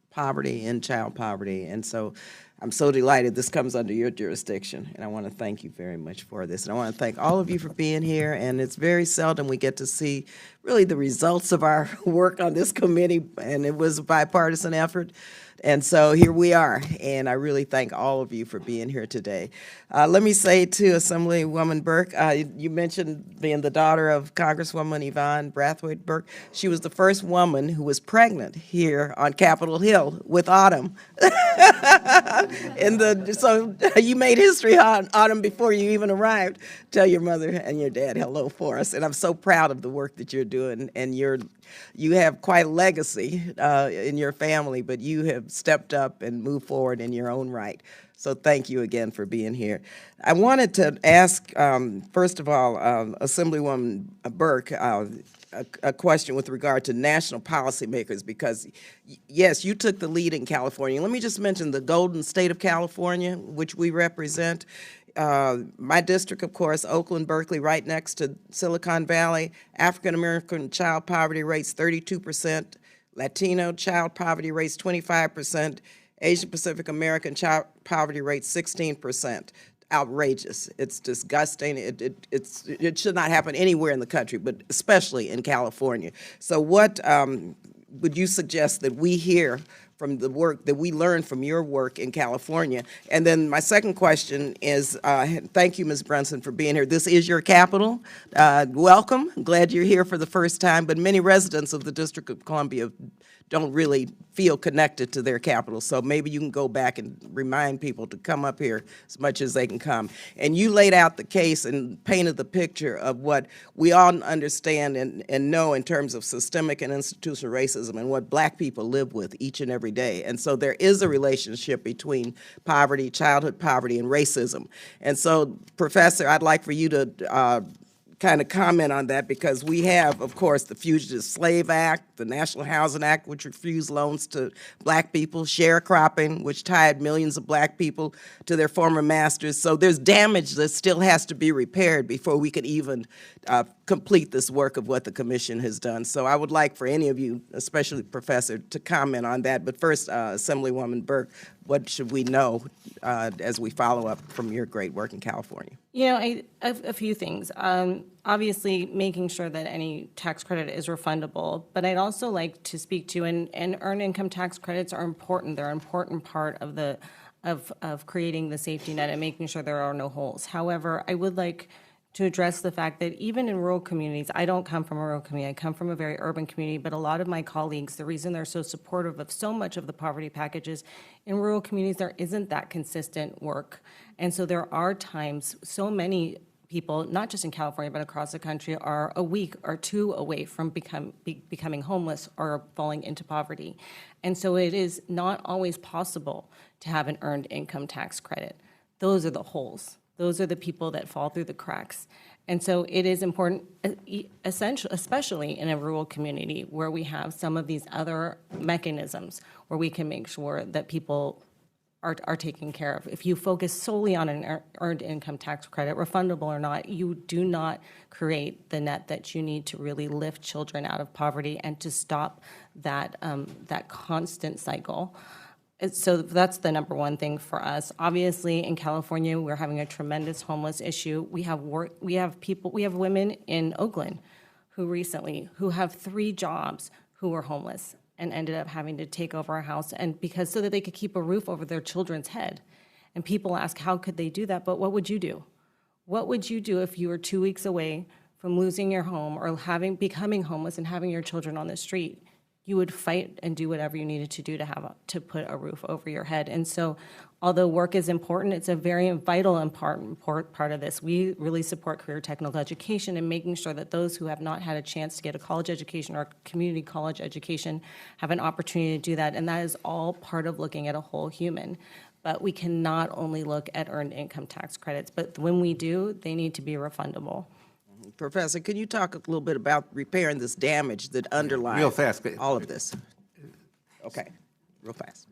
poverty, end child poverty, and so I'm so delighted this comes under your jurisdiction, and I want to thank you very much for this. And I want to thank all of you for being here, and it's very seldom we get to see really the results of our work on this committee, and it was a bipartisan effort. And so here we are, and I really thank all of you for being here today. Let me say to Assemblywoman Burke, you mentioned being the daughter of Congresswoman Yvonne Brathwaite Burke. She was the first woman who was pregnant here on Capitol Hill with Autumn. So you made history on Autumn before you even arrived. Tell your mother and your dad hello for us. And I'm so proud of the work that you're doing, and you have quite a legacy in your family, but you have stepped up and moved forward in your own right. So thank you again for being here. I wanted to ask, first of all, Assemblywoman Burke, a question with regard to national policymakers, because, yes, you took the lead in California. Let me just mention the Golden State of California, which we represent. My district, of course, Oakland, Berkeley, right next to Silicon Valley. African-American child poverty rates 32%, Latino child poverty rates 25%, Asian Pacific American child poverty rates 16%. Outrageous. It's disgusting. It should not happen anywhere in the country, but especially in California. So what would you suggest that we hear from the work that we learned from your work in California? And then my second question is, thank you, Ms. Brunson, for being here. This is your capital. Welcome. Glad you're here for the first time, but many residents of the District of Columbia don't really feel connected to their capital. So maybe you can go back and remind people to come up here as much as they can come. And you laid out the case and painted the picture of what we all understand and know in terms of systemic and institutional racism and what black people live with each and every day. And so there is a relationship between poverty, childhood poverty, and racism. And so, Professor, I'd like for you to kind of comment on that, because we have, of course, the Fugitive Slave Act, the National Housing Act, which refused loans to black people, sharecropping, which tied millions of black people to their former masters. So there's damage that still has to be repaired before we could even complete this work of what the commission has done. So I would like for any of you, especially Professor, to comment on that. But first, Assemblywoman Burke, what should we know as we follow up from your great work in California? You know, a few things. Obviously, making sure that any tax credit is refundable, but I'd also like to speak to, and earned income tax credits are important. They're an important part of creating the safety net and making sure there are no holes. However, I would like to address the fact that even in rural communities, I don't come from a rural community, I come from a very urban community, but a lot of my colleagues, the reason they're so supportive of so much of the poverty packages, in rural communities, there isn't that consistent work. And so there are times, so many people, not just in California, but across the country, are a week or two away from becoming homeless or falling into poverty. And so it is not always possible to have an earned income tax credit. Those are the holes. Those are the people that fall through the cracks. And so it is important, especially in a rural community where we have some of these other mechanisms where we can make sure that people are taken care of. If you focus solely on an earned income tax credit, refundable or not, you do not create the net that you need to really lift children out of poverty and to stop that, that constant cycle. So that's the number one thing for us. Obviously, in California, we're having a tremendous homeless issue. We have women in Oakland who have 3 jobs who were homeless and ended up having to take over a house so that they could keep a roof over their children's head. And people ask, how could they do that? But what would you do? What would you do if you were 2 weeks away from losing your home or becoming homeless and having your children on the street? You would fight and do whatever you needed to do to put a roof over your head. And so, although work is important, it's a very vital and important part of this. We really support career technical education and making sure that those who have not had a chance to get a college education or a community college education have an opportunity to do that. And that is all part of looking at a whole human. But we cannot only look at earned income tax credits, but when we do, they need to be refundable. Professor, can you talk a little bit about repairing this damage that underlies Real fast. all of this? Okay, real fast.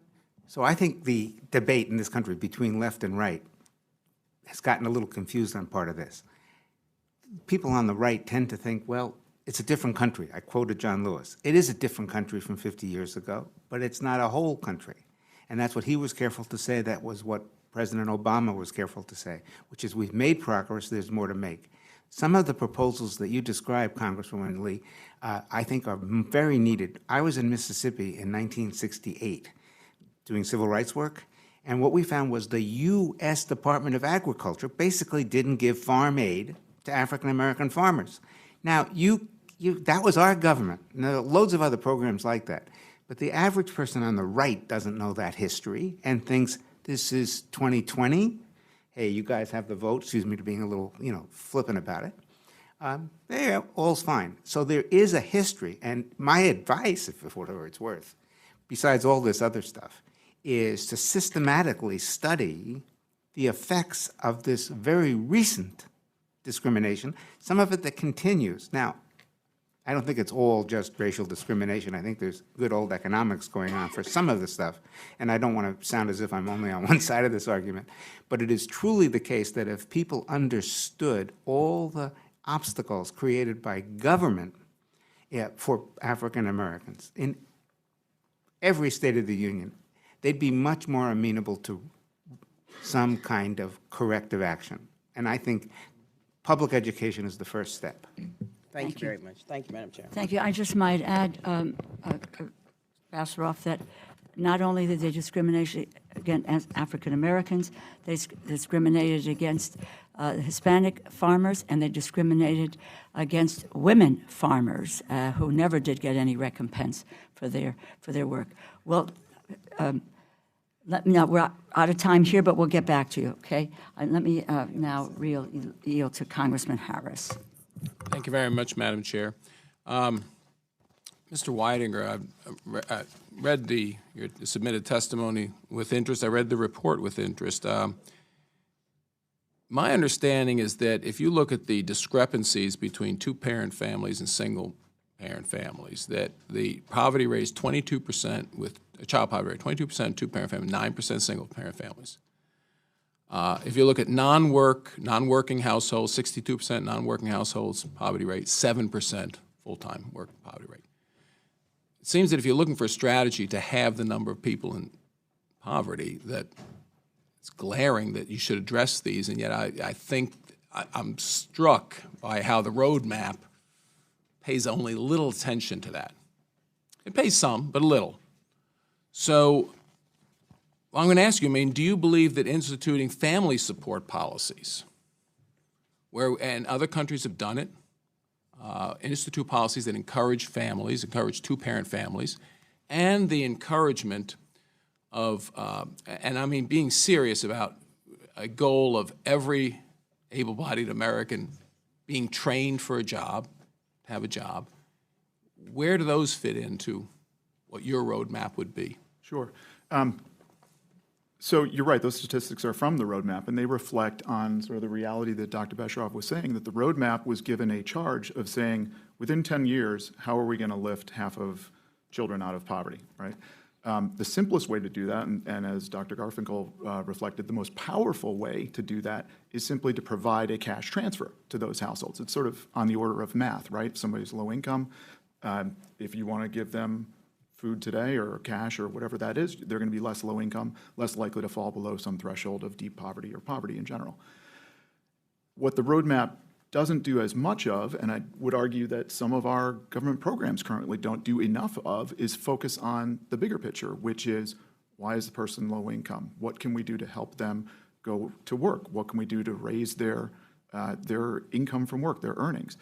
So I think the debate in this country between left and right has gotten a little confused on part of this. People on the right tend to think, well, it's a different country. I quoted John Lewis. It is a different country from 50 years ago, but it's not a whole country. And that's what he was careful to say. That was what President Obama was careful to say, which is we've made progress, there's more to make. Some of the proposals that you described, Congresswoman Lee, I think are very needed. I was in Mississippi in 1968 doing civil rights work, and what we found was the U.S. Department of Agriculture basically didn't give farm aid to African-American farmers. Now, that was our government. There are loads of other programs like that. But the average person on the right doesn't know that history and thinks this is 2020. Hey, you guys have the vote, excuse me to being a little, flippant about it. There, all's fine. So there is a history, and my advice, if whatever it's worth, besides all this other stuff, is to systematically study the effects of this very recent discrimination, some of it that continues. Now, I don't think it's all just racial discrimination. I think there's good old economics going on for some of the stuff. And I don't want to sound as if I'm only on one side of this argument. But it is truly the case that if people understood all the obstacles created by government for African Americans in every state of the union, they'd be much more amenable to some kind of corrective action. And I think public education is the first step. Thank you very much. Thank you, Madam Chair. Thank you. I just might add, Bassaroff, that not only did they discriminate against African Americans, they discriminated against Hispanic farmers, and they discriminated against women farmers who never did get any recompense for their work. Well, we're out of time here, but we'll get back to you, okay? Let me now yield to Congressman Harris. Thank you very much, Madam Chair. Mr. Weidinger, I read your submitted testimony with interest. I read the report with interest. My understanding is that if you look at the discrepancies between two-parent families and single-parent families, that the poverty rate is 22% with a child poverty rate, 22% two-parent families, 9% single-parent families. If you look at non-working households, 62% non-working households poverty rate, 7% full-time work poverty rate. It seems that if you're looking for a strategy to have the number of people in poverty, that it's glaring that you should address these, and yet I think I'm struck by how the roadmap pays only little attention to that. It pays some, but a little. So I'm going to ask you, do you believe that instituting family support policies and other countries have done it, institute policies that encourage families, encourage two-parent families, and the encouragement of, and I mean being serious about a goal of every able-bodied American being trained for a job, to have a job. Where do those fit into what your roadmap would be? Sure. So you're right, those statistics are from the roadmap, and they reflect on sort of the reality that Dr. Besheroff was saying, that the roadmap was given a charge of saying, within 10 years, how are we going to lift half of children out of poverty, right? The simplest way to do that, and as Dr. Garfinkel reflected, the most powerful way to do that is simply to provide a cash transfer to those households. It's sort of on the order of math, right? If somebody's low income, if you want to give them food today or cash or whatever that is, they're going to be less low income, less likely to fall below some threshold of deep poverty or poverty in general. What the roadmap doesn't do as much of, and I would argue that some of our government programs currently don't do enough of, is focus on the bigger picture, which is, why is the person low income? What can we do to help them go to work? What can we do to raise their income from work, their earnings?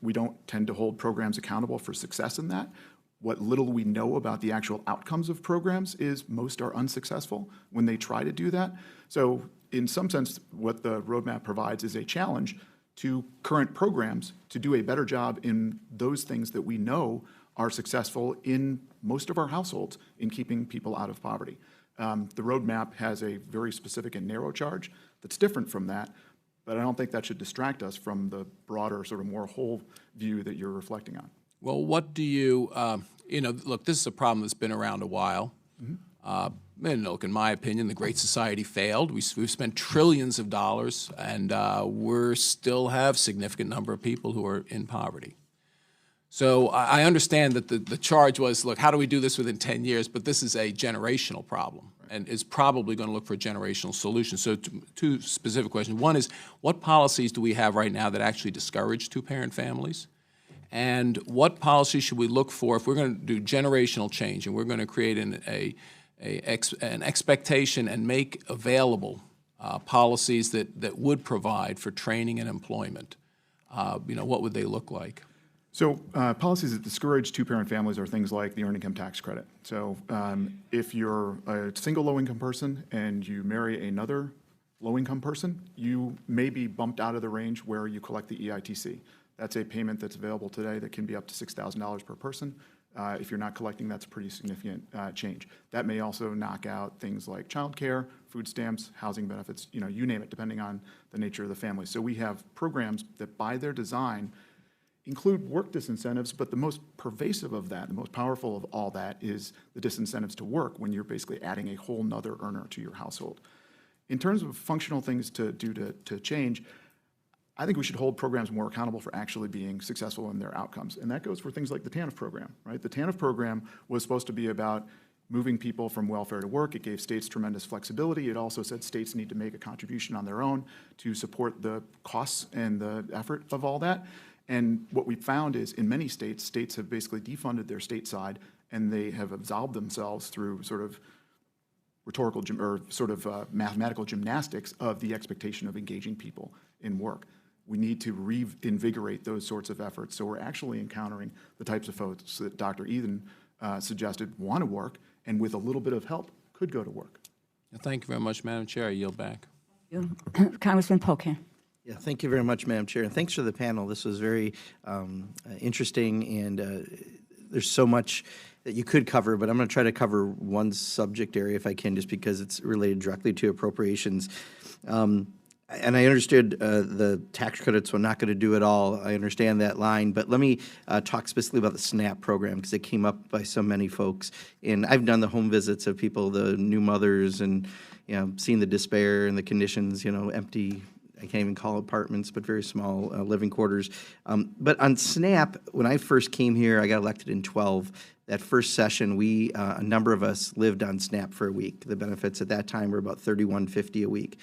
We don't tend to hold programs accountable for success in that. What little we know about the actual outcomes of programs is most are unsuccessful when they try to do that. So in some sense, what the roadmap provides is a challenge to current programs to do a better job in those things that we know are successful in most of our households in keeping people out of poverty. The roadmap has a very specific and narrow charge that's different from that, but I don't think that should distract us from the broader, sort of more whole view that you're reflecting on. Well, what do you, look, this is a problem that's been around a while. And look, in my opinion, the Great Society failed. We've spent trillions of dollars, and we still have a significant number of people who are in poverty. So I understand that the charge was, look, how do we do this within 10 years? But this is a generational problem, and is probably going to look for a generational solution. So two specific questions. One is, what policies do we have right now that actually discourage two-parent families? And what policies should we look for if we're going to do generational change and we're going to create an expectation and make available policies that would provide for training and employment? What would they look like? So policies that discourage two-parent families are things like the earned income tax credit. So if you're a single low-income person and you marry another low-income person, you may be bumped out of the range where you collect the EITC. That's a payment that's available today that can be up to $6,000 per person. If you're not collecting, that's a pretty significant change. That may also knock out things like childcare, food stamps, housing benefits, you name it, depending on the nature of the family. So we have programs that by their design include work disincentives, but the most pervasive of that, the most powerful of all that is the disincentives to work when you're basically adding a whole nother earner to your household. In terms of functional things to do to change, I think we should hold programs more accountable for actually being successful in their outcomes. And that goes for things like the TANF program, right? The TANF program was supposed to be about moving people from welfare to work. It gave states tremendous flexibility. It also said states need to make a contribution on their own to support the costs and the effort of all that. And what we found is in many states, states have basically defunded their state side, and they have absolved themselves through sort of rhetorical or sort of mathematical gymnastics of the expectation of engaging people in work. We need to reinvigorate those sorts of efforts. So we're actually encountering the types of folks that Dr. Ethan suggested want to work, and with a little bit of help could go to work. Thank you very much, Madam Chair. I yield back. Congressman Pocan. Yeah, thank you very much, Madam Chair, and thanks for the panel. This was very interesting, and there's so much that you could cover, but I'm going to try to cover one subject area if I can, just because it's related directly to appropriations. And I understood the tax credits were not going to do it all. I understand that line, but let me talk specifically about the SNAP program, because it came up by so many folks. And I've done the home visits of people, the new mothers, and seen the despair and the conditions, empty, I can't even call apartments, but very small living quarters. But on SNAP, when I first came here, I got elected in 12. That first session, a number of us lived on SNAP for a week. The benefits at that time were about $31.50 a week.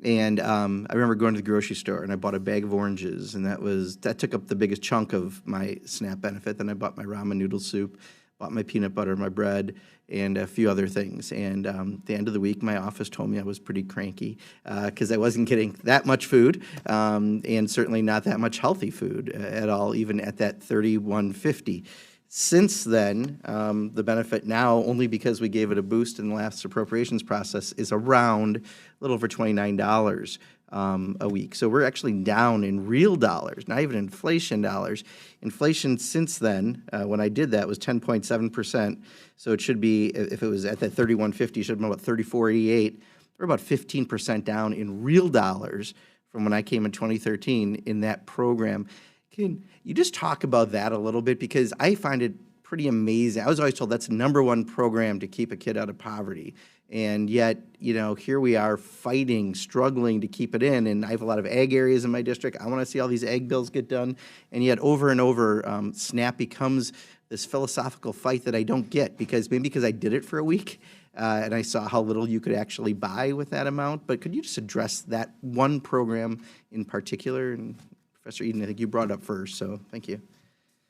And I remember going to the grocery store, and I bought a bag of oranges, and that took up the biggest chunk of my SNAP benefit. Then I bought my ramen noodle soup, bought my peanut butter, my bread, and a few other things. And at the end of the week, my office told me I was pretty cranky because I wasn't getting that much food, and certainly not that much healthy food at all, even at that $31.50. Since then, the benefit now, only because we gave it a boost in the last appropriations process, is around a little over $29 a week. So we're actually down in real dollars, not even inflation dollars. Inflation since then, when I did that, was 10.7%. So it should be, if it was at that $31.50, it should have been about $34.88. We're about 15% down in real dollars from when I came in 2013 in that program. Can you just talk about that a little bit? Because I find it pretty amazing. I was always told that's the #1 program to keep a kid out of poverty. And yet, you know, here we are fighting, struggling to keep it in. And I have a lot of ag areas in my district. I want to see all these ag bills get done. And yet, over and over, SNAP becomes this philosophical fight that I don't get, because maybe because I did it for a week and I saw how little you could actually buy with that amount. But could you just address that one program in particular? And Professor Eden, I think you brought it up first, so thank you.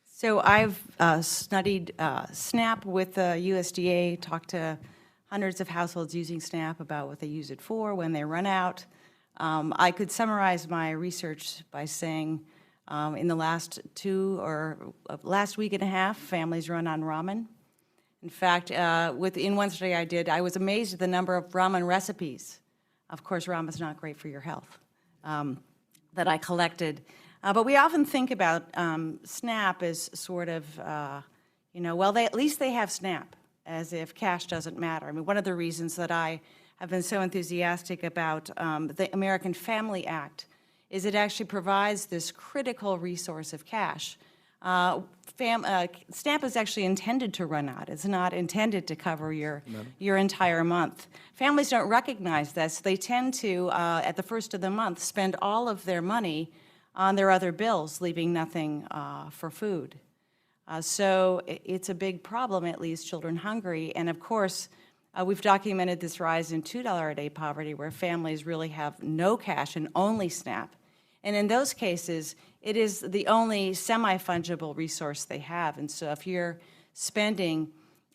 So I've studied SNAP with the USDA, talked to hundreds of households using SNAP about what they use it for, when they run out. I could summarize my research by saying in the last last week and a half, families run on ramen. In fact, in one study I did, I was amazed at the number of ramen recipes. Of course, ramen is not great for your health, that I collected. But we often think about SNAP as sort of, well, at least they have SNAP, as if cash doesn't matter. I mean, one of the reasons that I have been so enthusiastic about the American Family Act is it actually provides this critical resource of cash. SNAP is actually intended to run out. It's not intended to cover your entire month. Families don't recognize this. They tend to, at the first of the month, spend all of their money on their other bills, leaving nothing for food. So it's a big problem. It leaves children hungry. And of course, we've documented this rise in $2 a day poverty, where families really have no cash and only SNAP. And in those cases, it is the only semi-fungible resource they have. And so if you're spending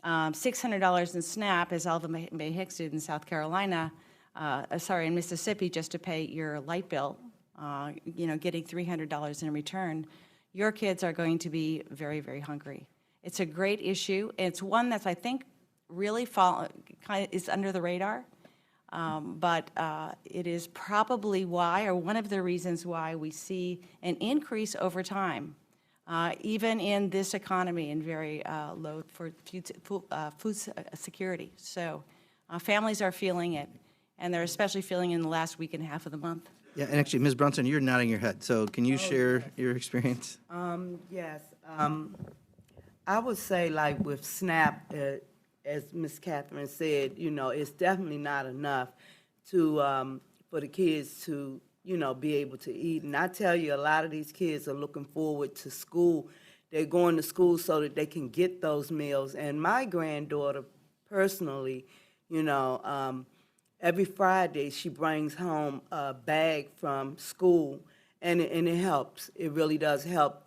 $600 in SNAP, as Alva May Hicks did in South Carolina, in Mississippi, just to pay your light bill, getting $300 in return, your kids are going to be very, very hungry. It's a great issue. It's one that's, I think, really is under the radar. But it is probably why, or one of the reasons why, we see an increase over time, even in this economy, in very low for food security. So families are feeling it, and they're especially feeling it in the last week and a half of the month. Yeah, and actually, Ms. Brunson, you're nodding your head, so can you share your experience? Yes. I would say, like with SNAP, as Ms. Catherine said, it's definitely not enough to for the kids to, be able to eat. And I tell you, a lot of these kids are looking forward to school. They're going to school so that they can get those meals. And my granddaughter, personally, every Friday she brings home a bag from school, and it helps. It really does help.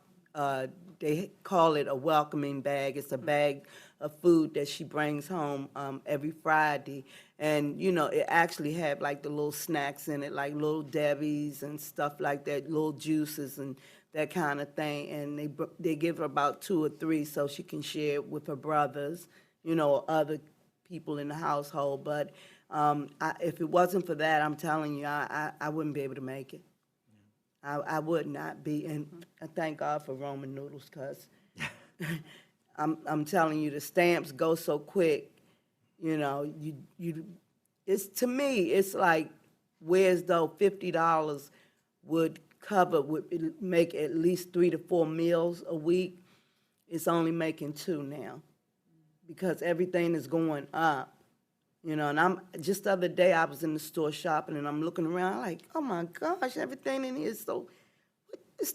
They call it a welcoming bag. It's a bag of food that she brings home every Friday. And, it actually have like the little snacks in it, like little Debbie's and stuff like that, little juices and that kind of thing. And they give her about 2 or 3 so she can share it with her brothers, or other people in the household. But if it wasn't for that, I'm telling you, I wouldn't be able to make it. I would not be. And I thank God for Roman noodles, because I'm telling you, the stamps go so quick. It's, to me, it's like, whereas though $50 would make at least 3 to 4 meals a week, it's only making 2 now, because everything is going up. And just the other day I was in the store shopping, and I'm looking around, I'm like, oh my gosh, everything in here is so,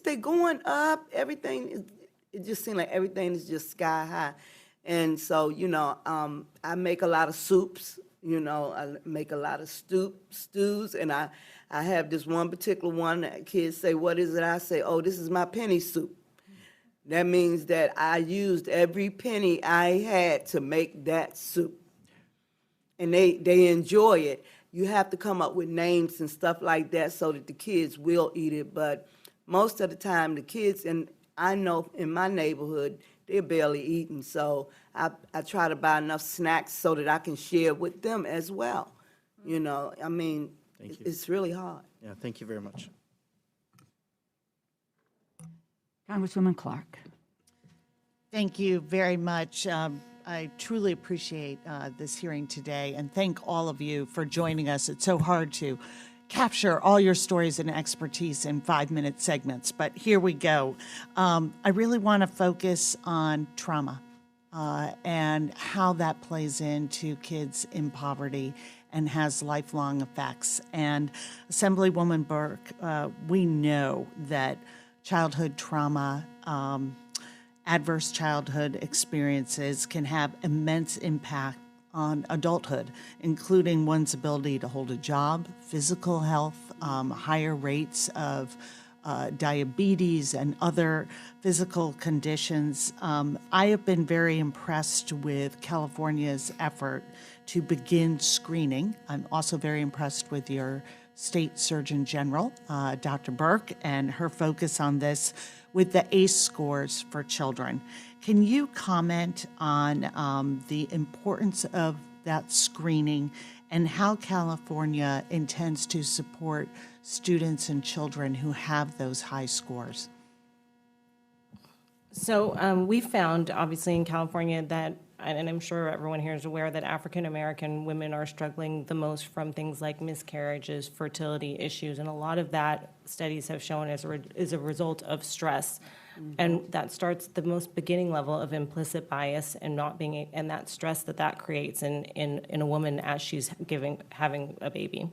they're going up. It just seems like everything is just sky high. And so, I make a lot of soups, I make a lot of stews, and I have this one particular one that kids say, what is it? I say, oh, this is my penny soup. That means that I used every penny I had to make that soup. And they enjoy it. You have to come up with names and stuff like that so that the kids will eat it. But most of the time, the kids, and I know in my neighborhood, they're barely eating. So I try to buy enough snacks so that I can share with them as well. You know, I mean, it's really hard. Yeah, thank you very much. Congresswoman Clark. Thank you very much. I truly appreciate this hearing today, and thank all of you for joining us. It's so hard to capture all your stories and expertise in 5-minute segments, but here we go. I really want to focus on trauma and how that plays into kids in poverty and has lifelong effects. And Assemblywoman Burke, we know that childhood trauma, adverse childhood experiences can have immense impact on adulthood, including one's ability to hold a job, physical health, higher rates of diabetes and other physical conditions. I have been very impressed with California's effort to begin screening. I'm also very impressed with your State Surgeon General, Dr. Burke, and her focus on this with the ACE scores for children. Can you comment on the importance of that screening and how California intends to support students and children who have those high scores? So we found, obviously, in California that, and I'm sure everyone here is aware, that African American women are struggling the most from things like miscarriages, fertility issues, and a lot of that studies have shown is a result of stress. Mm-hmm. And that starts at the most beginning level of implicit bias and not being, and that stress that creates in a woman as she's having a baby,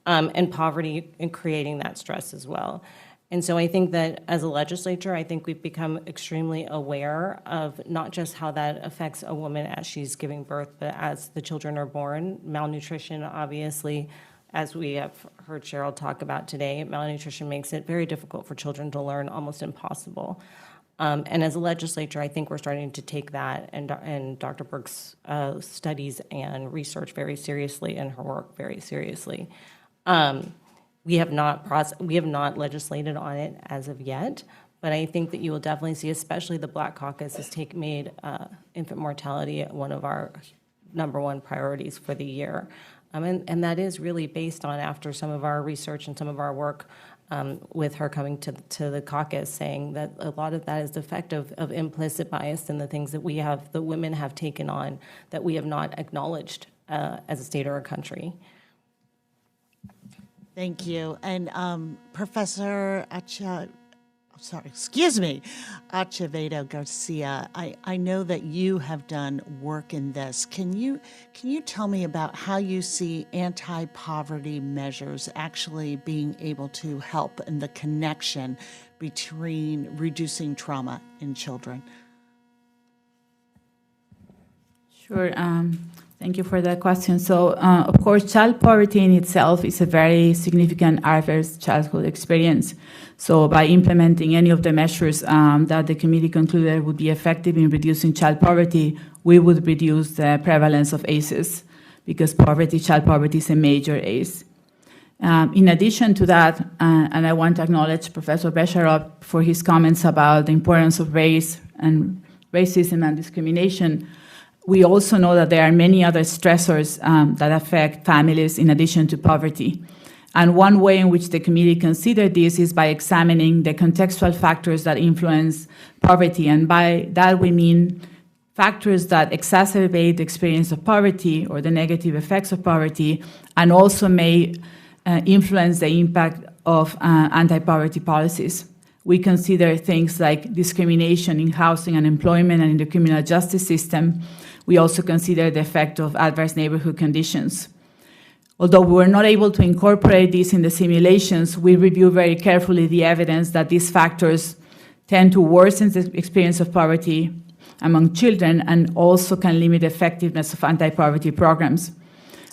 and poverty and creating that stress as well. And so I think that as a legislature, I think we've become extremely aware of not just how that affects a woman as she's giving birth, but as the children are born. Malnutrition, obviously, as we have heard Cheryl talk about today, malnutrition makes it very difficult for children to learn, almost impossible. And as a legislature, I think we're starting to take that and Dr. Burke's studies and research very seriously and her work very seriously. We have not legislated on it as of yet, but I think that you will definitely see, especially the Black Caucus has made infant mortality one of our #1 priorities for the year. And that is really based on, after some of our research and some of our work with her coming to the caucus, saying that a lot of that is the effect of implicit bias and the things that the women have taken on that we have not acknowledged as a state or a country. Thank you. And Professor Acevedo Garcia, I know that you have done work in this. Can you tell me about how you see anti-poverty measures actually being able to help in the connection between reducing trauma in children? Sure. Thank you for that question. So, of course, child poverty in itself is a very significant adverse childhood experience. So by implementing any of the measures that the committee concluded would be effective in reducing child poverty, we would reduce the prevalence of ACEs, because child poverty is a major ACE. In addition to that, and I want to acknowledge Professor Besharov for his comments about the importance of race and racism and discrimination, we also know that there are many other stressors that affect families in addition to poverty. And one way in which the committee considered this is by examining the contextual factors that influence poverty. And by that we mean factors that exacerbate the experience of poverty or the negative effects of poverty, and also may influence the impact of anti-poverty policies. We consider things like discrimination in housing and employment and in the criminal justice system. We also consider the effect of adverse neighborhood conditions. Although we were not able to incorporate these in the simulations, we review very carefully the evidence that these factors tend to worsen the experience of poverty among children and also can limit the effectiveness of anti-poverty programs.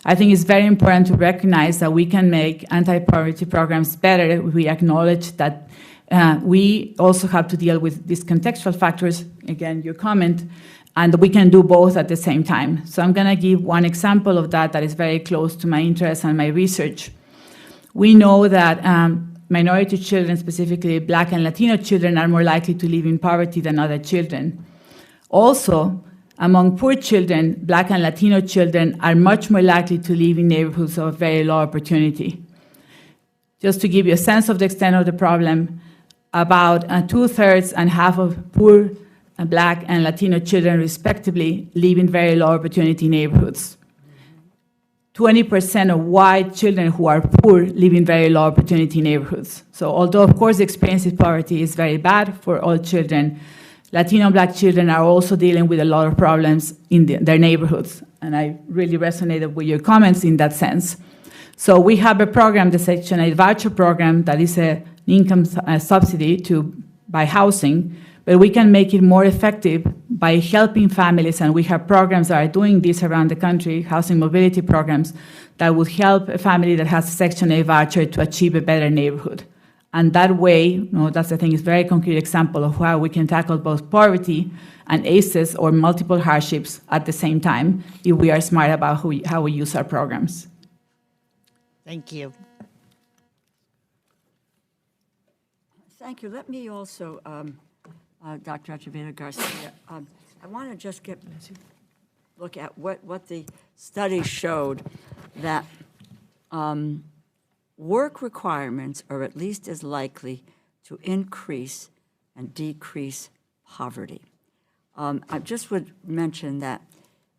I think it's very important to recognize that we can make anti-poverty programs better if we acknowledge that we also have to deal with these contextual factors, again, your comment, and we can do both at the same time. So I'm going to give one example of that is very close to my interest and my research. We know that minority children, specifically Black and Latino children, are more likely to live in poverty than other children. Also, among poor children, Black and Latino children are much more likely to live in neighborhoods of very low opportunity. Just to give you a sense of the extent of the problem, about 2/3 and half of poor Black and Latino children, respectively, live in very low opportunity neighborhoods. 20% of white children who are poor live in very low opportunity neighborhoods. So although, of course, the experience of poverty is very bad for all children, Latino and Black children are also dealing with a lot of problems in their neighborhoods. And I really resonated with your comments in that sense. So we have a program, the Section 8 voucher program, that is an income subsidy to buy housing, but we can make it more effective by helping families, and we have programs that are doing this around the country, housing mobility programs, that would help a family that has a Section 8 voucher to achieve a better neighborhood. And that way, that's I think is a very concrete example of how we can tackle both poverty and ACEs or multiple hardships at the same time if we are smart about how we use our programs. Thank you. Thank you. Let me also, Dr. Acevedo Garcia, I want to just look at what the study showed, that work requirements are at least as likely to increase and decrease poverty. I just would mention that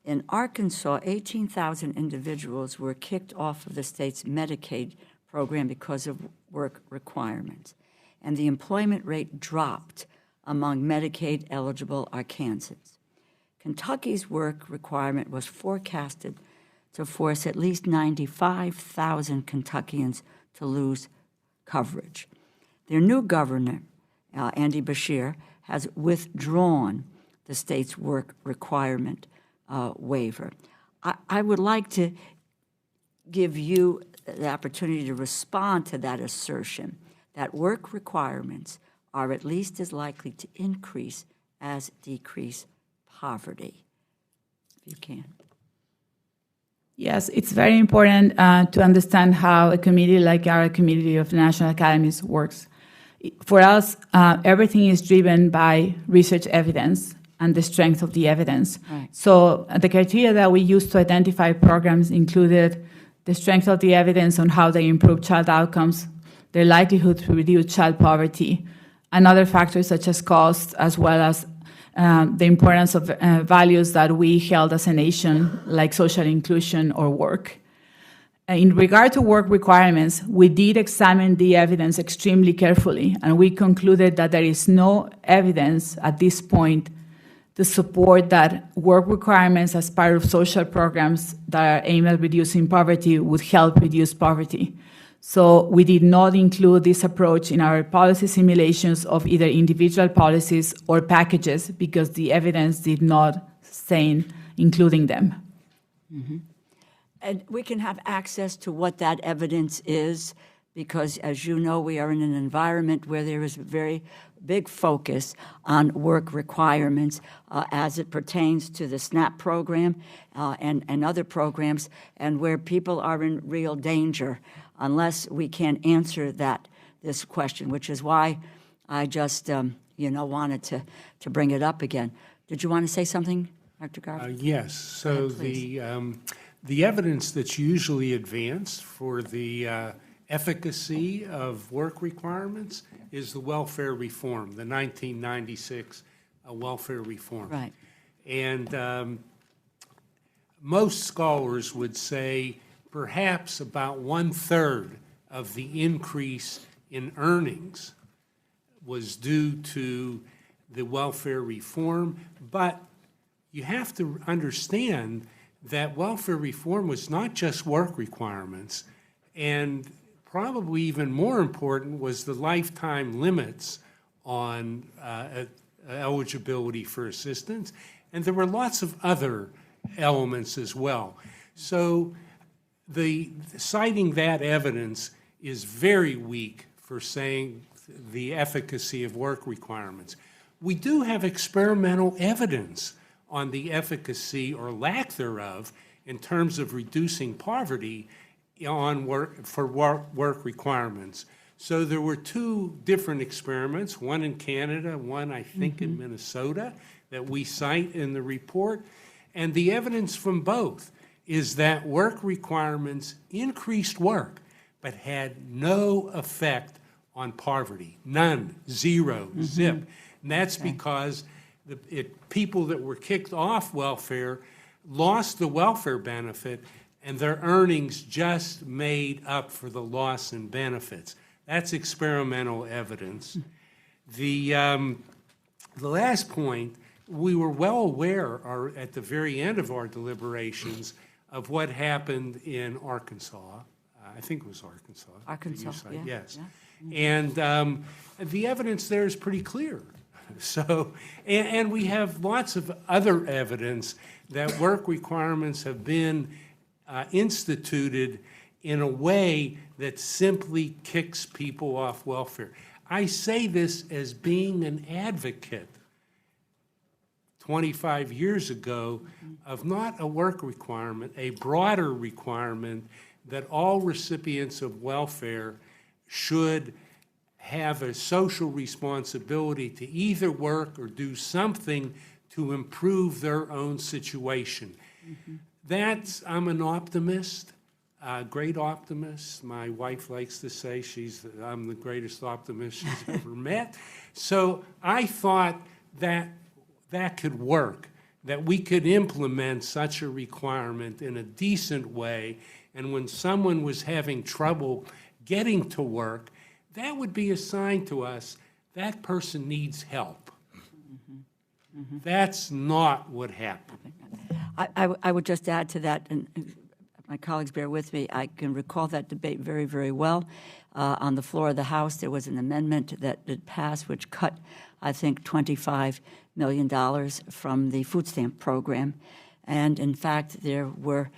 in Arkansas, 18,000 individuals were kicked off of the state's Medicaid program because of work requirements, and the employment rate dropped among Medicaid-eligible Arkansans. Kentucky's work requirement was forecasted to force at least 95,000 Kentuckians to lose coverage. Their new governor, Andy Beshear, has withdrawn the state's work requirement waiver. I would like to give you the opportunity to respond to that assertion that work requirements are at least as likely to increase as decrease poverty. If you can. Yes, it's very important to understand how a committee like our Committee of National Academies works. For us, everything is driven by research evidence and the strength of the evidence. Right. So the criteria that we used to identify programs included the strength of the evidence on how they improve child outcomes, their likelihood to reduce child poverty, and other factors such as cost, as well as the importance of values that we held as a nation, like social inclusion or work. In regard to work requirements, we did examine the evidence extremely carefully, and we concluded that there is no evidence at this point to support that work requirements as part of social programs that are aimed at reducing poverty would help reduce poverty. So we did not include this approach in our policy simulations of either individual policies or packages because the evidence did not sustain including them. Mm-hmm. And we can have access to what that evidence is because, as you know, we are in an environment where there is a very big focus on work requirements as it pertains to the SNAP program and other programs, and where people are in real danger unless we can answer this question, which is why I just wanted to bring it up again. Did you want to say something, Dr. Garfield? Yes. So the evidence that's usually advanced for the efficacy of work requirements is the welfare reform, the 1996 welfare reform. Right. And most scholars would say perhaps about 1/3 of the increase in earnings was due to the welfare reform, but you have to understand that welfare reform was not just work requirements, and probably even more important was the lifetime limits on eligibility for assistance, and there were lots of other elements as well. So citing that evidence is very weak for saying the efficacy of work requirements. We do have experimental evidence on the efficacy or lack thereof in terms of reducing poverty on work requirements. So there were two different experiments, one in Canada, one I think in Minnesota, that we cite in the report. And the evidence from both is that work requirements increased work, but had no effect on poverty. None, zero, zip. And that's because people that were kicked off welfare lost the welfare benefit, and their earnings just made up for the loss in benefits. That's experimental evidence. The last point, we were well aware at the very end of our deliberations of what happened in Arkansas. I think it was Arkansas. Arkansas, yeah. Yes. Yeah. And the evidence there is pretty clear. So, and we have lots of other evidence that work requirements have been instituted in a way that simply kicks people off welfare. I say this as being an advocate 25 years ago of not a work requirement, a broader requirement that all recipients of welfare should have a social responsibility to either work or do something to improve their own situation. I'm an optimist, a great optimist. My wife likes to say I'm the greatest optimist she's ever met. So I thought that could work, that we could implement such a requirement in a decent way, and when someone was having trouble getting to work, that would be a sign to us that person needs help. That's not what happened. I would just add to that, and my colleagues bear with me, I can recall that debate very, very well. On the floor of the House, there was an amendment that did pass which cut, I think, $25 million from the food stamp program. And in fact, there were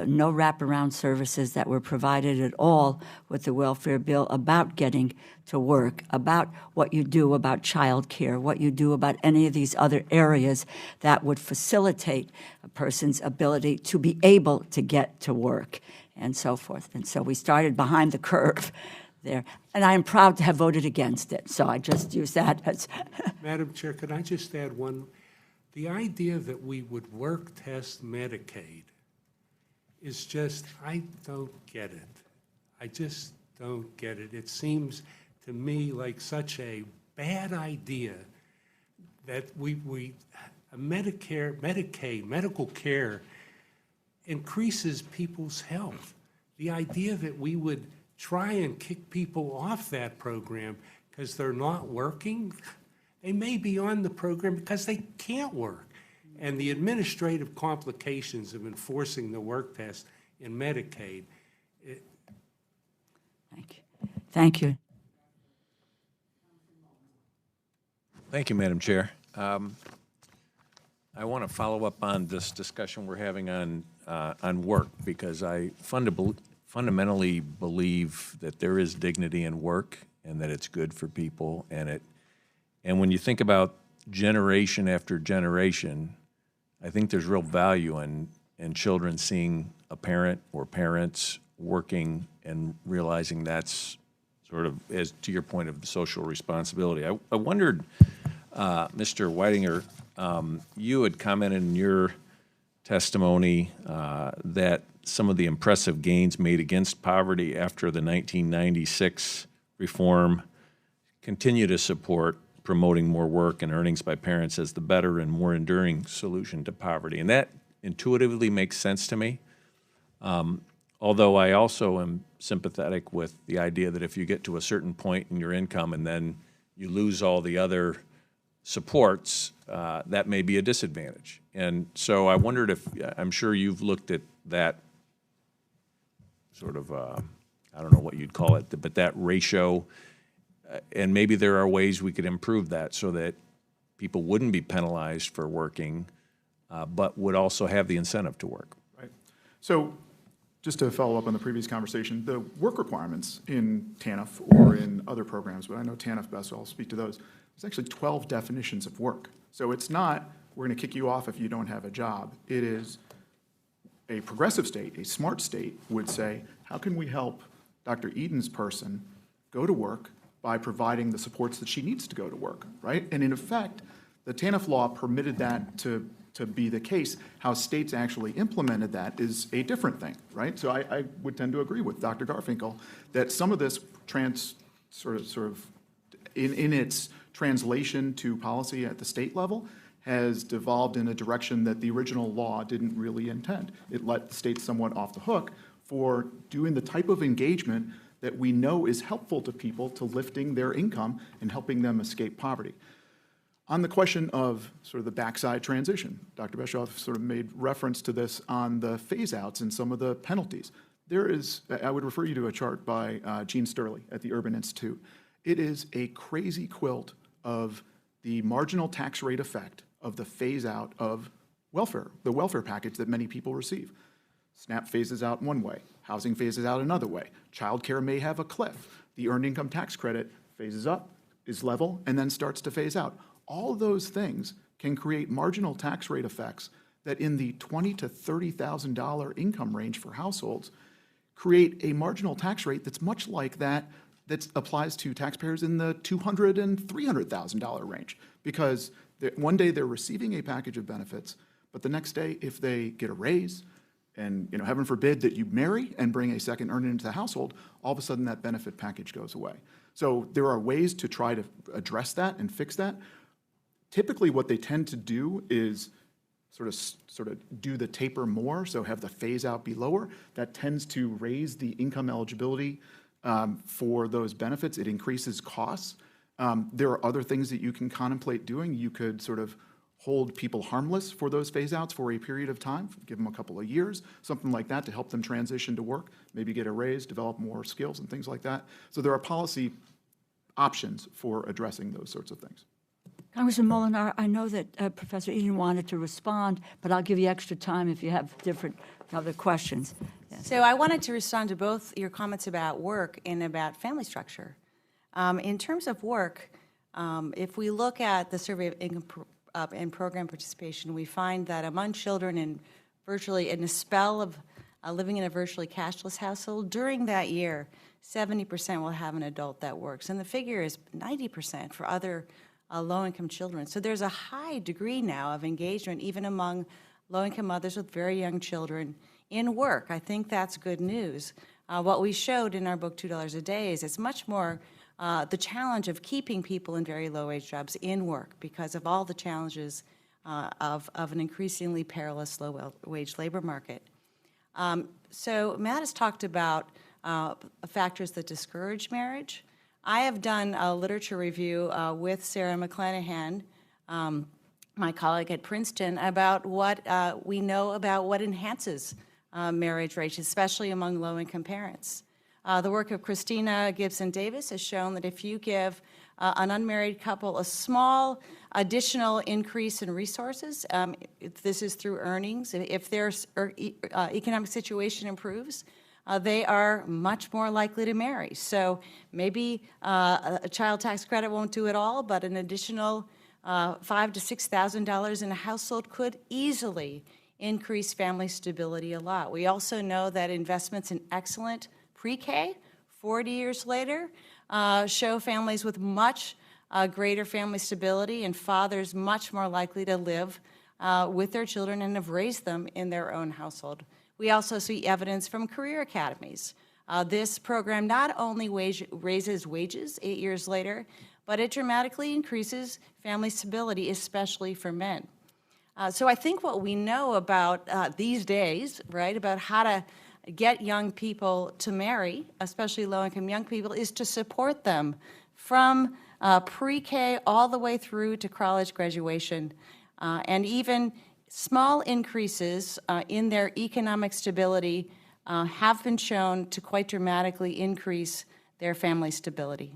no wraparound services that were provided at all with the welfare bill about getting to work, about what you do about child care, what you do about any of these other areas that would facilitate a person's ability to be able to get to work and so forth. And so we started behind the curve there. And I am proud to have voted against it. So I just use that as... Madam Chair, could I just add one? The idea that we would work test Medicaid is just, I don't get it. I just don't get it. It seems to me like such a bad idea that Medicaid, medical care increases people's health. The idea that we would try and kick people off that program because they're not working, they may be on the program because they can't work. And the administrative complications of enforcing the work test in Medicaid. Thank you. Thank you. Thank you, Madam Chair. I want to follow up on this discussion we're having on work, because I fundamentally believe that there is dignity in work and that it's good for people. And when you think about generation after generation, I think there's real value in children seeing a parent or parents working and realizing that's sort of, as to your point of the social responsibility. I wondered, Mr. Whitinger, you had commented in your testimony that some of the impressive gains made against poverty after the 1996 reform continue to support promoting more work and earnings by parents as the better and more enduring solution to poverty. And that intuitively makes sense to me, although I also am sympathetic with the idea that if you get to a certain point in your income and then you lose all the other supports, that may be a disadvantage. And so I wondered if, I'm sure you've looked at that sort of, I don't know what you'd call it, but that ratio, and maybe there are ways we could improve that so that people wouldn't be penalized for working, but would also have the incentive to work. Right. So Just to follow up on the previous conversation, the work requirements in TANF or in other programs, but I know TANF best, so I'll speak to those. There's actually 12 definitions of work. So it's not, we're going to kick you off if you don't have a job. It is a progressive state, a smart state would say, how can we help Dr. Eden's person go to work by providing the supports that she needs to go to work, right? And in effect, the TANF law permitted that to be the case. How states actually implemented that is a different thing, right? So I would tend to agree with Dr. Garfinkel that some of this sort of in its translation to policy at the state level has devolved in a direction that the original law didn't really intend. It let states somewhat off the hook for doing the type of engagement that we know is helpful to people to lifting their income and helping them escape poverty. On the question of sort of the backside transition, Dr. Bischoff sort of made reference to this on the phase-outs and some of the penalties. There is, I would refer you to a chart by Gene Sterling at the Urban Institute. It is a crazy quilt of the marginal tax rate effect of the phase-out of welfare, the welfare package that many people receive. SNAP phases out one way, housing phases out another way. Child care may have a cliff. The earned income tax credit phases up, is level, and then starts to phase out. All of those things can create marginal tax rate effects that in the $20,000 to $30,000 income range for households create a marginal tax rate that's much like that applies to taxpayers in the $200,000 and $300,000 range. Because one day they're receiving a package of benefits, but the next day if they get a raise, and heaven forbid that you marry and bring a second earner into the household, all of a sudden that benefit package goes away. So there are ways to try to address that and fix that. Typically what they tend to do is sort of do the taper more, so have the phase out be lower. That tends to raise the income eligibility for those benefits. It increases costs. There are other things that you can contemplate doing. You could sort of hold people harmless for those phase outs for a period of time, give them a couple of years, something like that to help them transition to work, maybe get a raise, develop more skills and things like that. So there are policy options for addressing those sorts of things. Congressman Molinar, I know that Professor Eden wanted to respond, but I'll give you extra time if you have different other questions. Yes. So I wanted to respond to both your comments about work and about family structure. In terms of work, if we look at the survey of income and program participation, we find that among children in a spell of living in a virtually cashless household, during that year, 70% will have an adult that works. And the figure is 90% for other low-income children. So there's a high degree now of engagement, even among low-income mothers with very young children, in work. I think that's good news. What we showed in our book, $2 a Day, is it's much more the challenge of keeping people in very low-wage jobs in work because of all the challenges of an increasingly perilous low-wage labor market. So Matt has talked about factors that discourage marriage. I have done a literature review with Sarah McClanahan, my colleague at Princeton, about what we know about what enhances marriage rates, especially among low-income parents. The work of Christina Gibson-Davis has shown that if you give an unmarried couple a small additional increase in resources, this is through earnings, if their economic situation improves, they are much more likely to marry. So maybe a child tax credit won't do it all, but an additional $5,000 to $6,000 in a household could easily increase family stability a lot. We also know that investments in excellent pre-K, 40 years later, show families with much greater family stability and fathers much more likely to live with their children and have raised them in their own household. We also see evidence from career academies. This program not only raises wages 8 years later, but it dramatically increases family stability, especially for men. So I think what we know about these days, right, about how to get young people to marry, especially low-income young people, is to support them from pre-K all the way through to college graduation, and even small increases in their economic stability have been shown to quite dramatically increase their family stability.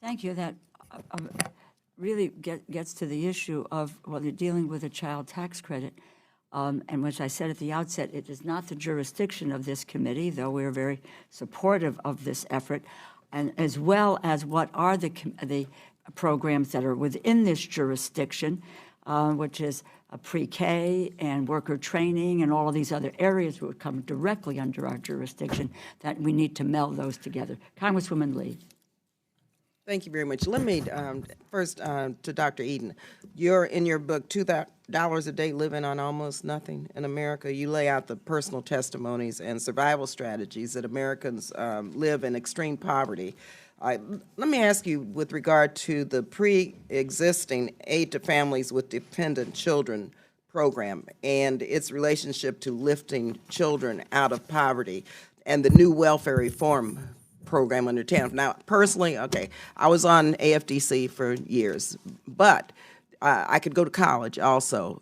Thank you. That really gets to the issue of, well, you're dealing with a child tax credit. And which I said at the outset, it is not the jurisdiction of this committee, though we're very supportive of this effort, and as well as what are the programs that are within this jurisdiction, which is pre-K and worker training and all of these other areas would come directly under our jurisdiction, that we need to meld those together. Congresswoman Lee. Thank you very much. Let me, first, to Dr. Eden, in your book, $2 a day living on almost nothing in America, you lay out the personal testimonies and survival strategies that Americans live in extreme poverty. Let me ask you, with regard to the pre-existing Aid to Families with Dependent Children program and its relationship to lifting children out of poverty and the new welfare reform program under TANF. Now, personally, okay, I was on AFDC for years, but I could go to college also,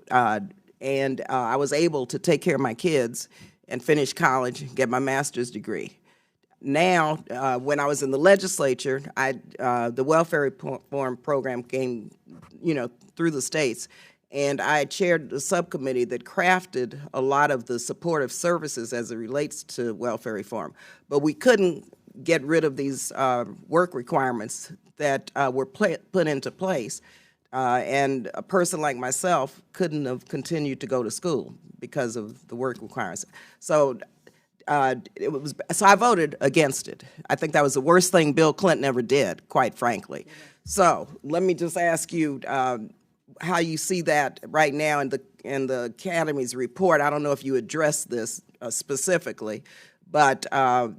and I was able to take care of my kids and finish college, get my master's degree. Now, when I was in the legislature, the welfare reform program came, through the states, and I chaired the subcommittee that crafted a lot of the supportive services as it relates to welfare reform. But we couldn't get rid of these work requirements that were put into place. And a person like myself couldn't have continued to go to school because of the work requirements. So so I voted against it. I think that was the worst thing Bill Clinton ever did, quite frankly. So let me just ask you how you see that right now in the Academy's report. I don't know if you addressed this specifically, but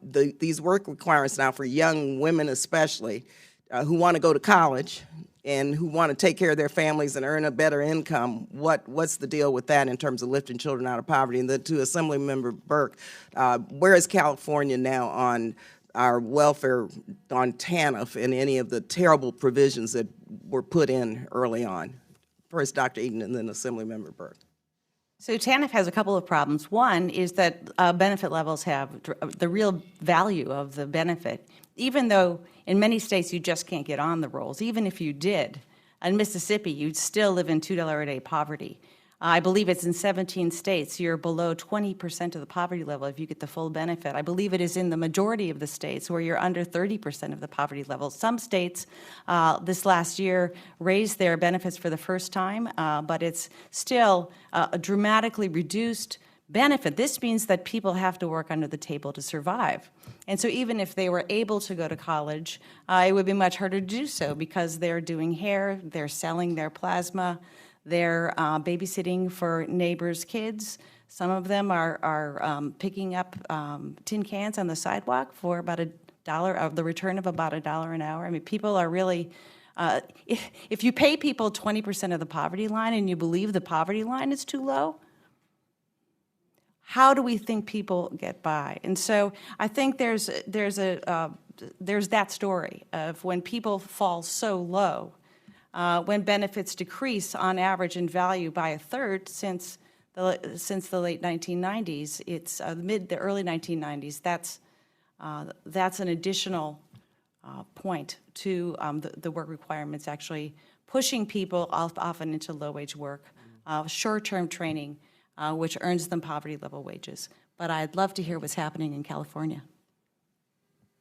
these work requirements now for young women especially who want to go to college and who want to take care of their families and earn a better income, what's the deal with that in terms of lifting children out of poverty? And then to Assemblymember Burke, where is California now on our welfare, on TANF, and any of the terrible provisions that were put in early on? First Dr. Eden and then Assemblymember Burke. So TANF has a couple of problems. One is that benefit levels have the real value of the benefit, even though in many states you just can't get on the rolls. Even if you did, in Mississippi, you'd still live in $2 a day poverty. I believe it's in 17 states. You're below 20% of the poverty level if you get the full benefit. I believe it is in the majority of the states where you're under 30% of the poverty level. Some states this last year raised their benefits for the first time, but it's still a dramatically reduced benefit. This means that people have to work under the table to survive. And so even if they were able to go to college, it would be much harder to do so because they're doing hair, they're selling their plasma, they're babysitting for neighbors' kids. Some of them are picking up tin cans on the sidewalk for about $1, the return of about $1 an hour. I mean, people are really, if you pay people 20% of the poverty line and you believe the poverty line is too low, how do we think people get by? And so I think there's that story of when people fall so low, when benefits decrease on average in value by a third since the late 1990s, it's the early 1990s. That's an additional point to the work requirements actually pushing people often into low-wage work, short-term training, which earns them poverty-level wages. But I'd love to hear what's happening in California.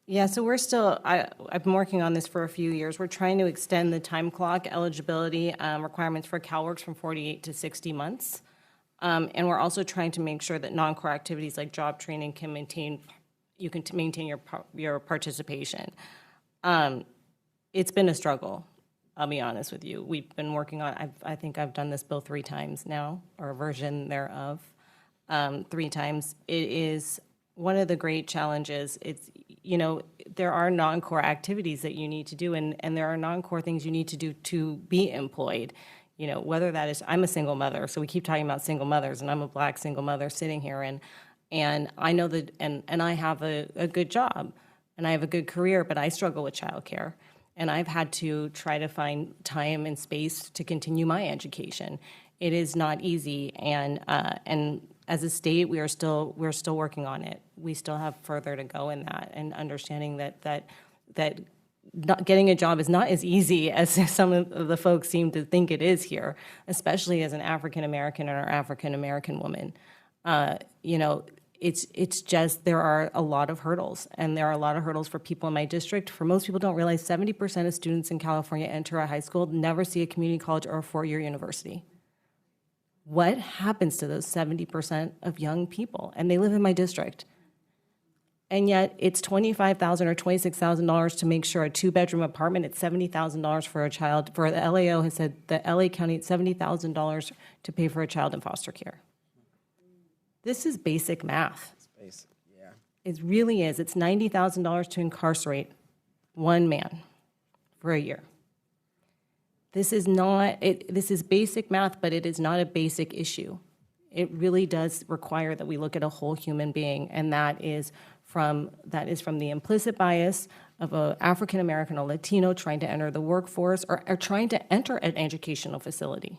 Yeah, so we're still, I've been working on this for a few years. We're trying to extend the time clock eligibility requirements for CalWorks from 48 to 60 months. And we're also trying to make sure that non-core activities like job training can maintain your participation. It's been a struggle, I'll be honest with you. We've been working on, I think I've done this bill 3 times now, or a version thereof 3 times. It is one of the great challenges. It's, there are non-core activities that you need to do, and there are non-core things you need to do to be employed. Whether that is, I'm a single mother, so we keep talking about single mothers, and I'm a Black single mother sitting here, and I know that, and I have a good job, and I have a good career, but I struggle with childcare, and I've had to try to find time and space to continue my education. It is not easy, and as a state, we're still working on it. We still have further to go in that, and understanding that getting a job is not as easy as some of the folks seem to think it is here, especially as an African American or African American woman. It's just, there are a lot of hurdles, and there are a lot of hurdles for people in my district. For most people don't realize 70% of students in California enter a high school, never see a community college or a four-year university. What happens to those 70% of young people? And they live in my district. And yet it's $25,000 or $26,000 to make sure a two-bedroom apartment, it's $70,000 for a child. For the LAO has said the LA County, it's $70,000 to pay for a child in foster care. This is basic math. It's basic, yeah. It really is. It's $90,000 to incarcerate one man for a year. This is not, this is basic math, but it is not a basic issue. It really does require that we look at a whole human being, and that is from the implicit bias of an African American or Latino trying to enter the workforce or trying to enter an educational facility.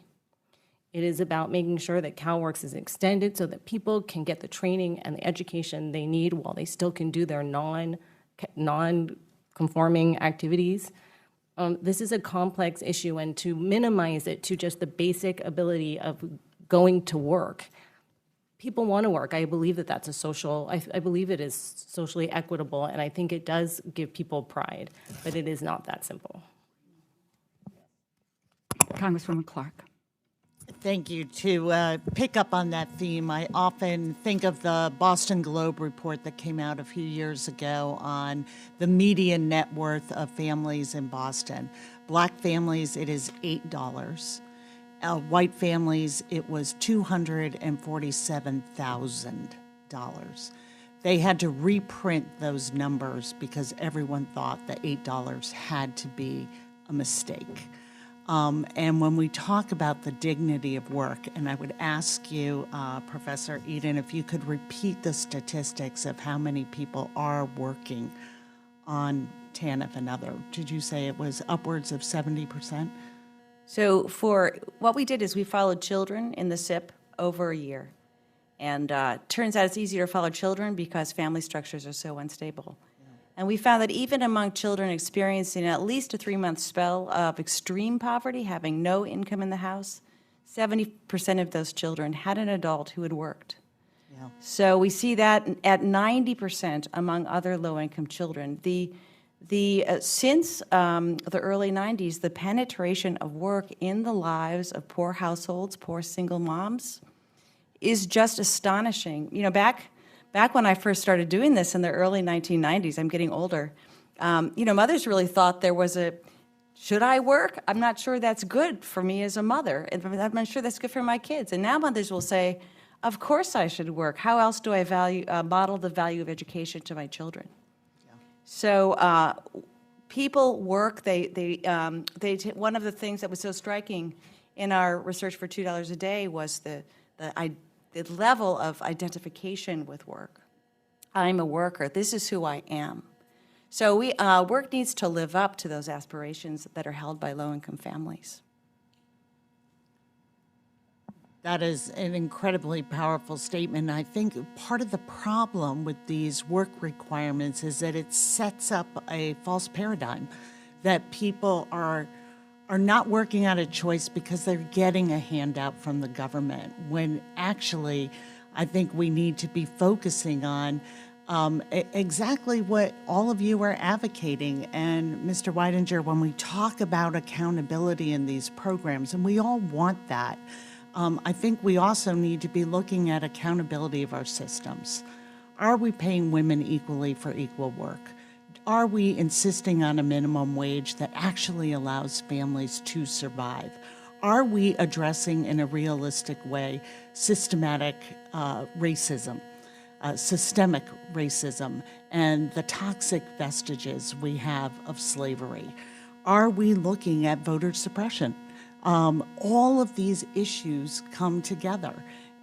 It is about making sure that CalWORKs is extended so that people can get the training and the education they need while they still can do their non-conforming activities. This is a complex issue, and to minimize it to just the basic ability of going to work. People want to work. I believe that that's a social, I believe it is socially equitable, and I think it does give people pride, but it is not that simple. Congresswoman Clark. Thank you. To pick up on that theme, I often think of the Boston Globe report that came out a few years ago on the median net worth of families in Boston. Black families, it is $8. White families, it was $247,000. They had to reprint those numbers because everyone thought that $8 had to be a mistake. And when we talk about the dignity of work, and I would ask you, Professor Eden, if you could repeat the statistics of how many people are working on TANF and other. Did you say it was upwards of 70%? So for what we did is we followed children in the SIP over a year. And turns out it's easier to follow children because family structures are so unstable. And we found that even among children experiencing at least a 3-month spell of extreme poverty, having no income in the house, 70% of those children had an adult who had worked. Yeah. So we see that at 90% among other low-income children. Since the early 90s, the penetration of work in the lives of poor households, poor single moms, is just astonishing. You know, back when I first started doing this in the early 1990s, I'm getting older, mothers really thought there was should I work? I'm not sure that's good for me as a mother, and I'm not sure that's good for my kids. And now mothers will say, of course I should work. How else do I model the value of education to my children? So people work. One of the things that was so striking in our research for $2 a day was the level of identification with work. I'm a worker. This is who I am. So work needs to live up to those aspirations that are held by low-income families. That is an incredibly powerful statement. I think part of the problem with these work requirements is that it sets up a false paradigm that people are not working out of choice because they're getting a handout from the government, when actually I think we need to be focusing on exactly what all of you are advocating. And Mr. Weidinger, when we talk about accountability in these programs, and we all want that, I think we also need to be looking at accountability of our systems. Are we paying women equally for equal work? Are we insisting on a minimum wage that actually allows families to survive? Are we addressing in a realistic way systematic racism, systemic racism, and the toxic vestiges we have of slavery? Are we looking at voter suppression? All of these issues come together,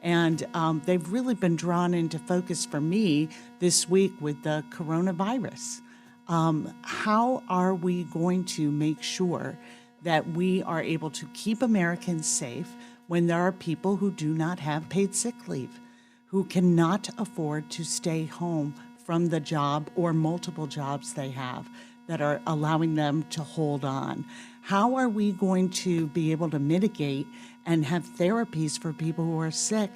and they've really been drawn into focus for me this week with the coronavirus. How are we going to make sure that we are able to keep Americans safe when there are people who do not have paid sick leave, who cannot afford to stay home from the job or multiple jobs they have? that are allowing them to hold on? How are we going to be able to mitigate and have therapies for people who are sick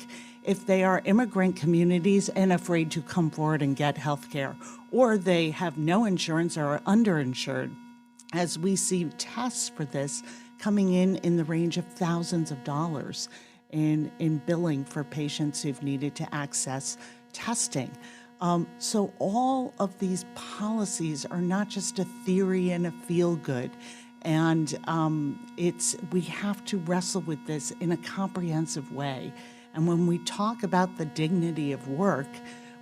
if they are immigrant communities and afraid to come forward and get health care, or they have no insurance or are underinsured? As we see tests for this coming in the range of thousands of dollars in billing for patients who've needed to access testing. So all of these policies are not just a theory and a feel-good. And we have to wrestle with this in a comprehensive way. And when we talk about the dignity of work,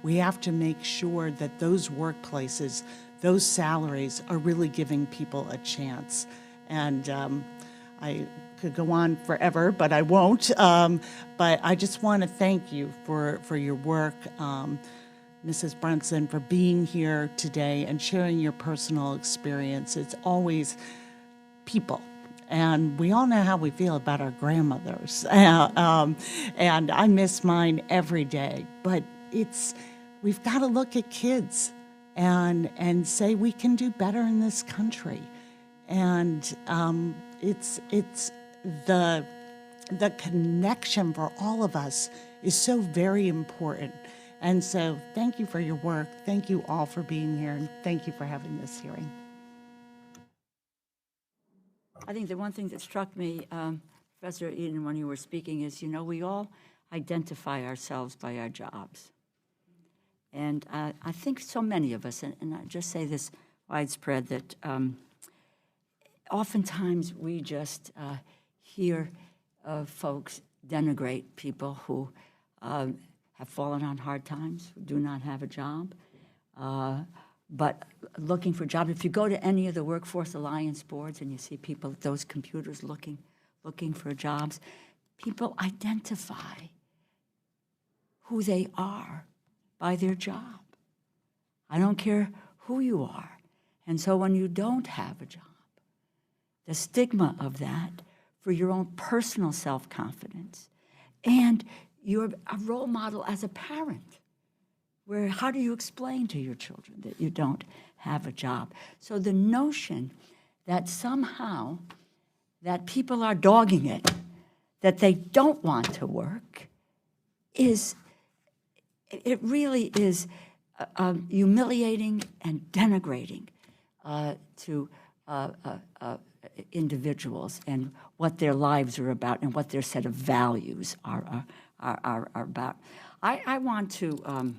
we have to make sure that those workplaces, those salaries are really giving people a chance. And I could go on forever, but I won't. But I just want to thank you for your work, Mrs. Brunson, for being here today and sharing your personal experience. It's always people. And we all know how we feel about our grandmothers. And I miss mine every day. But we've got to look at kids and say we can do better in this country. And it's the connection for all of us is so very important. And so thank you for your work. Thank you all for being here. And thank you for having this hearing. I think the one thing that struck me, Professor Eden, when you were speaking is, we all identify ourselves by our jobs. And I think so many of us, and I just say this widespread, that oftentimes we just hear folks denigrate people who have fallen on hard times, who do not have a job, but looking for jobs. If you go to any of the Workforce Alliance boards and you see people at those computers looking for jobs, people identify who they are by their job. I don't care who you are. And so when you don't have a job, the stigma of that for your own personal self-confidence, and you're a role model as a parent, where how do you explain to your children that you don't have a job? So the notion that somehow that people are dogging it, that they don't want to work, it really is humiliating and denigrating to individuals and what their lives are about and what their set of values are about. I want to,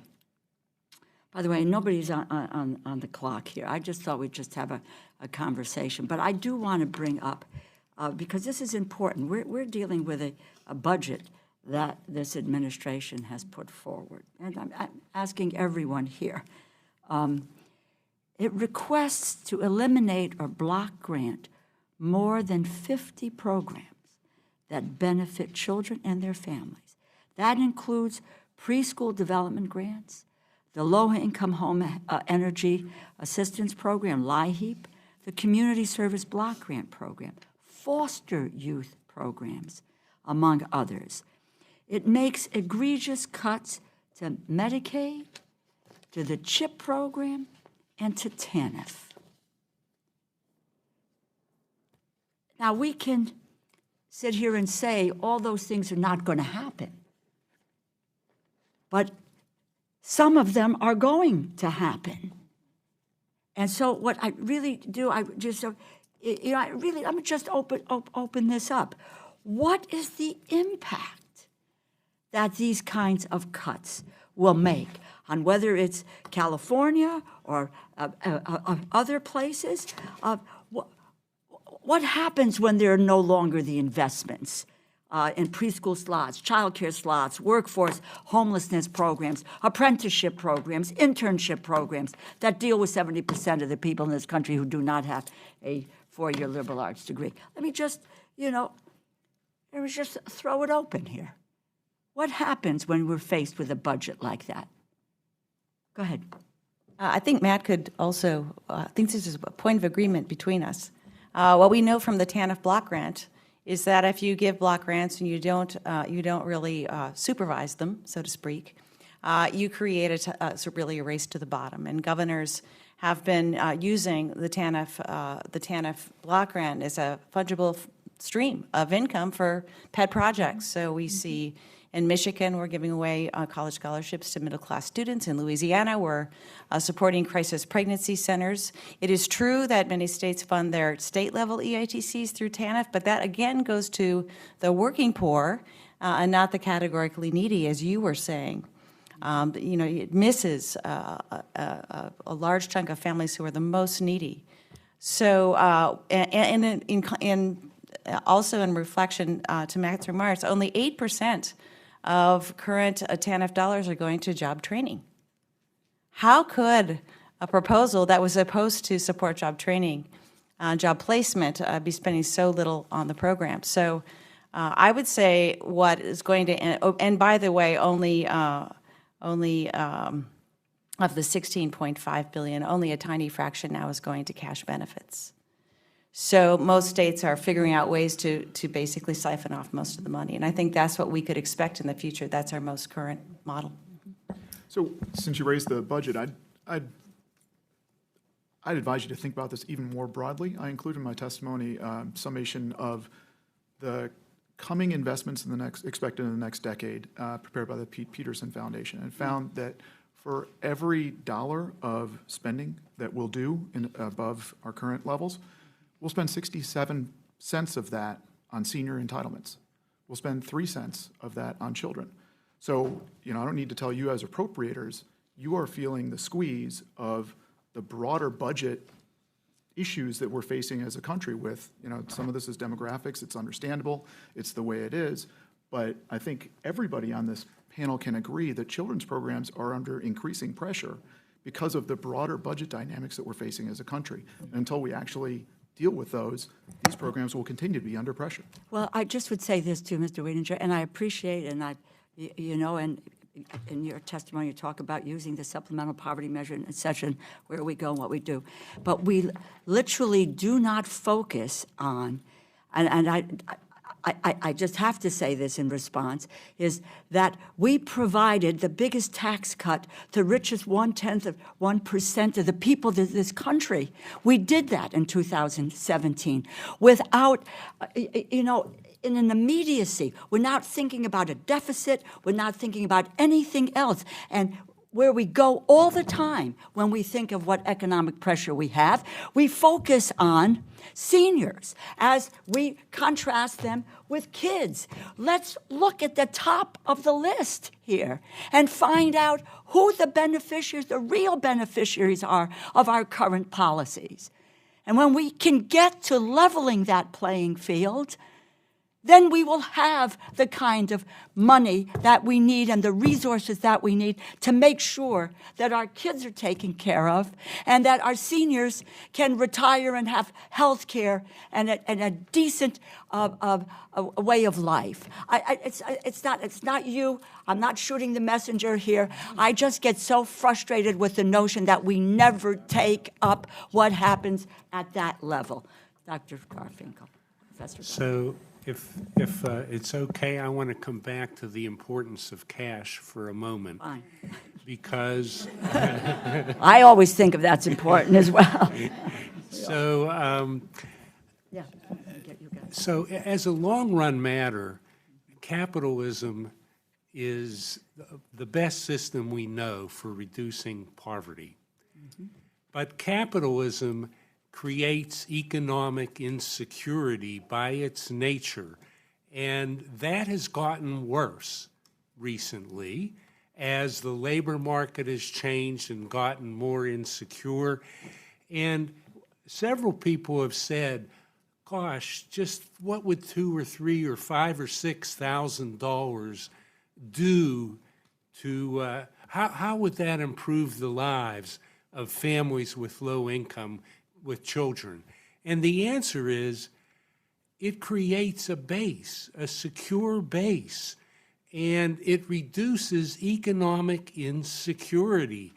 by the way, nobody's on the clock here. I just thought we'd just have a conversation. But I do want to bring up, because this is important, we're dealing with a budget that this administration has put forward. And I'm asking everyone here. It requests to eliminate or block grant more than 50 programs that benefit children and their families. That includes preschool development grants, the Low-Income Home Energy Assistance Program, LIHEAP, the Community Service Block Grant Program, foster youth programs, among others. It makes egregious cuts to Medicaid, to the CHIP program, and to TANF. Now, we can sit here and say all those things are not going to happen, but some of them are going to happen. And so what I really do, let me just open this up. What is the impact that these kinds of cuts will make on whether it's California or other places? What happens when there are no longer the investments in preschool slots, childcare slots, workforce homelessness programs, apprenticeship programs, internship programs that deal with 70% of the people in this country who do not have a four-year liberal arts degree? Let me just, just throw it open here. What happens when we're faced with a budget like that? Go ahead. I think Matt could also, I think this is a point of agreement between us. What we know from the TANF block grant is that if you give block grants and you don't really supervise them, so to speak, you create really a race to the bottom. And governors have been using the TANF block grant as a fungible stream of income for pet projects. So we see in Michigan, we're giving away college scholarships to middle-class students. In Louisiana, we're supporting crisis pregnancy centers. It is true that many states fund their state-level EITCs through TANF, but that again goes to the working poor and not the categorically needy, as you were saying. It misses a large chunk of families who are the most needy. So, also in reflection to Matt's remarks, only 8% of current TANF dollars are going to job training. How could a proposal that was supposed to support job training, job placement, be spending so little on the program? So I would say what is going to, and by the way, only of the $16.5 billion, only a tiny fraction now is going to cash benefits. So most states are figuring out ways to basically siphon off most of the money. And I think that's what we could expect in the future. That's our most current model. So since you raised the budget, I'd advise you to think about this even more broadly. I included in my testimony summation of the coming investments expected in the next decade, prepared by the Pete Peterson Foundation, and found that for every dollar of spending that we'll do above our current levels, we'll spend 67 cents of that on senior entitlements. We'll spend 3 cents of that on children. So, I don't need to tell you as appropriators, you are feeling the squeeze of the broader budget issues that we're facing as a country with. Some of this is demographics, it's understandable, it's the way it is, but I think everybody on this panel can agree that children's programs are under increasing pressure because of the broader budget dynamics that we're facing as a country. And until we actually deal with those, these programs will continue to be under pressure. Well, I just would say this too, Mr. Weidinger, and I appreciate, and and in your testimony you talk about using the supplemental poverty measure and such, and where we go and what we do. But we literally do not focus on, and I just have to say this in response, is that we provided the biggest tax cut to the richest 1% of the people of this country. We did that in 2017 without, in an immediacy. We're not thinking about a deficit. We're not thinking about anything else. And where we go all the time when we think of what economic pressure we have, we focus on seniors as we contrast them with kids. Let's look at the top of the list here and find out who the beneficiaries, the real beneficiaries are of our current policies. And when we can get to leveling that playing field, then we will have the kind of money that we need and the resources that we need to make sure that our kids are taken care of and that our seniors can retire and have health care and a decent way of life. It's not you. I'm not shooting the messenger here. I just get so frustrated with the notion that we never take up what happens at that level. Dr. Garfinkel, Professor Garfinkel. So if it's okay, I want to come back to the importance of cash for a moment. Fine. Because I always think of that's important as well. So, Yeah. so as a long-run matter, capitalism is the best system we know for reducing poverty. Mm-hmm. But capitalism creates economic insecurity by its nature, and that has gotten worse recently as the labor market has changed and gotten more insecure. And several people have said, gosh, just what would $2,000 or $3,000 or $5,000 or $6,000 do to, how would that improve the lives of families with low income with children? And the answer is, it creates a base, a secure base, and it reduces economic insecurity,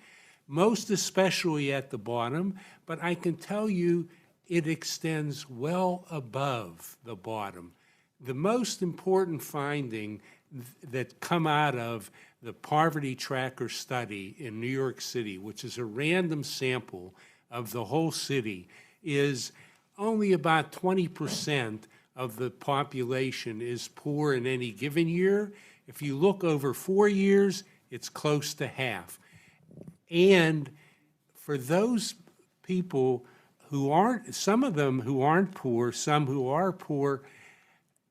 most especially at the bottom, but I can tell you it extends well above the bottom. The most important finding that come out of the Poverty Tracker study in New York City, which is a random sample of the whole city, is only about 20% of the population is poor in any given year. If you look over 4 years, it's close to half. And for those people who aren't, some of them who aren't poor, some who are poor,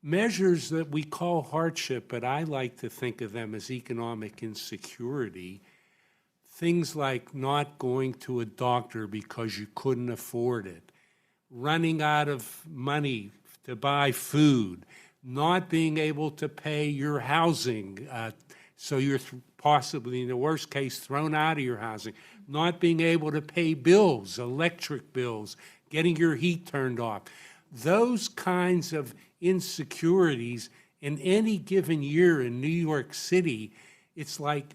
measures that we call hardship, but I like to think of them as economic insecurity, things like not going to a doctor because you couldn't afford it, running out of money to buy food, not being able to pay your housing, so you're possibly, in the worst case, thrown out of your housing, not being able to pay bills, electric bills, getting your heat turned off. Those kinds of insecurities in any given year in New York City, it's like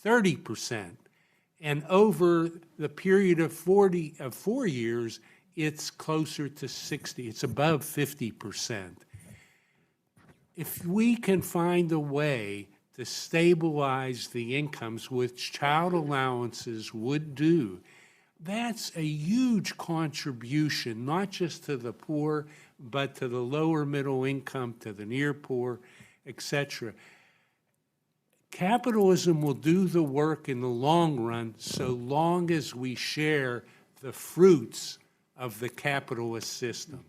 30%. And over the period of 4 years, it's closer to 60. It's above 50%. If we can find a way to stabilize the incomes, which child allowances would do, that's a huge contribution, not just to the poor, but to the lower middle income, to the near poor, etc. Capitalism will do the work in the long run so long as we share the fruits of the capitalist system.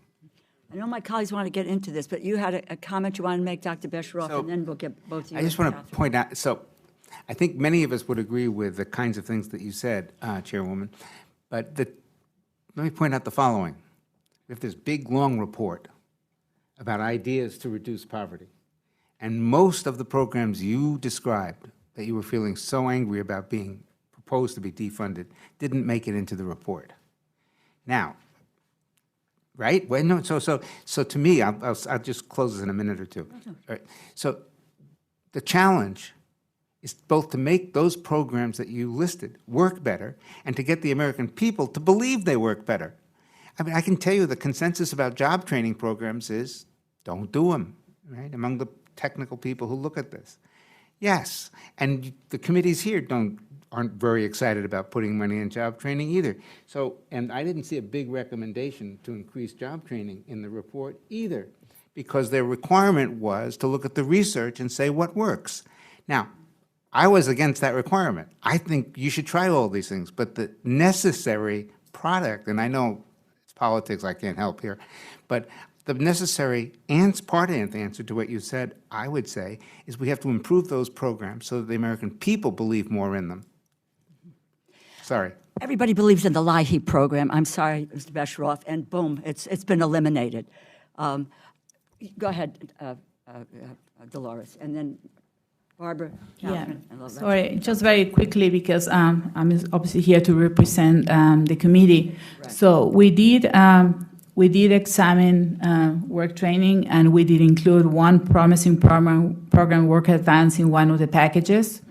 I know my colleagues want to get into this, but you had a comment you wanted to make, Dr. Besheroff, So, and then we'll get both of you. I just want to point out, so I think many of us would agree with the kinds of things that you said, Chairwoman, but let me point out the following. We have this big, long report about ideas to reduce poverty, and most of the programs you described that you were feeling so angry about being proposed to be defunded didn't make it into the report. Now, right? Well, no. So to me, I'll just close this in a minute or two. All right. So the challenge is both to make those programs that you listed work better and to get the American people to believe they work better. I mean, I can tell you the consensus about job training programs is don't do them, right? Among the technical people who look at this. Yes, and the committees here aren't very excited about putting money in job training either. So, and I didn't see a big recommendation to increase job training in the report either, because their requirement was to look at the research and say what works. Now, I was against that requirement. I think you should try all these things, but the necessary product, and I know it's politics, I can't help here, but the necessary part of the answer to what you said, I would say, is we have to improve those programs so that the American people believe more in them. Sorry. Everybody believes in the LIHEAP program. I'm sorry, Mr. Besheroff, and boom, it's been eliminated. Go ahead, Dolores, and then Barbara. Catherine, I love that. Sorry, just very quickly, because I'm obviously here to represent the committee. Right. So we did examine work training, and we did include one promising program work advance in one of the packages.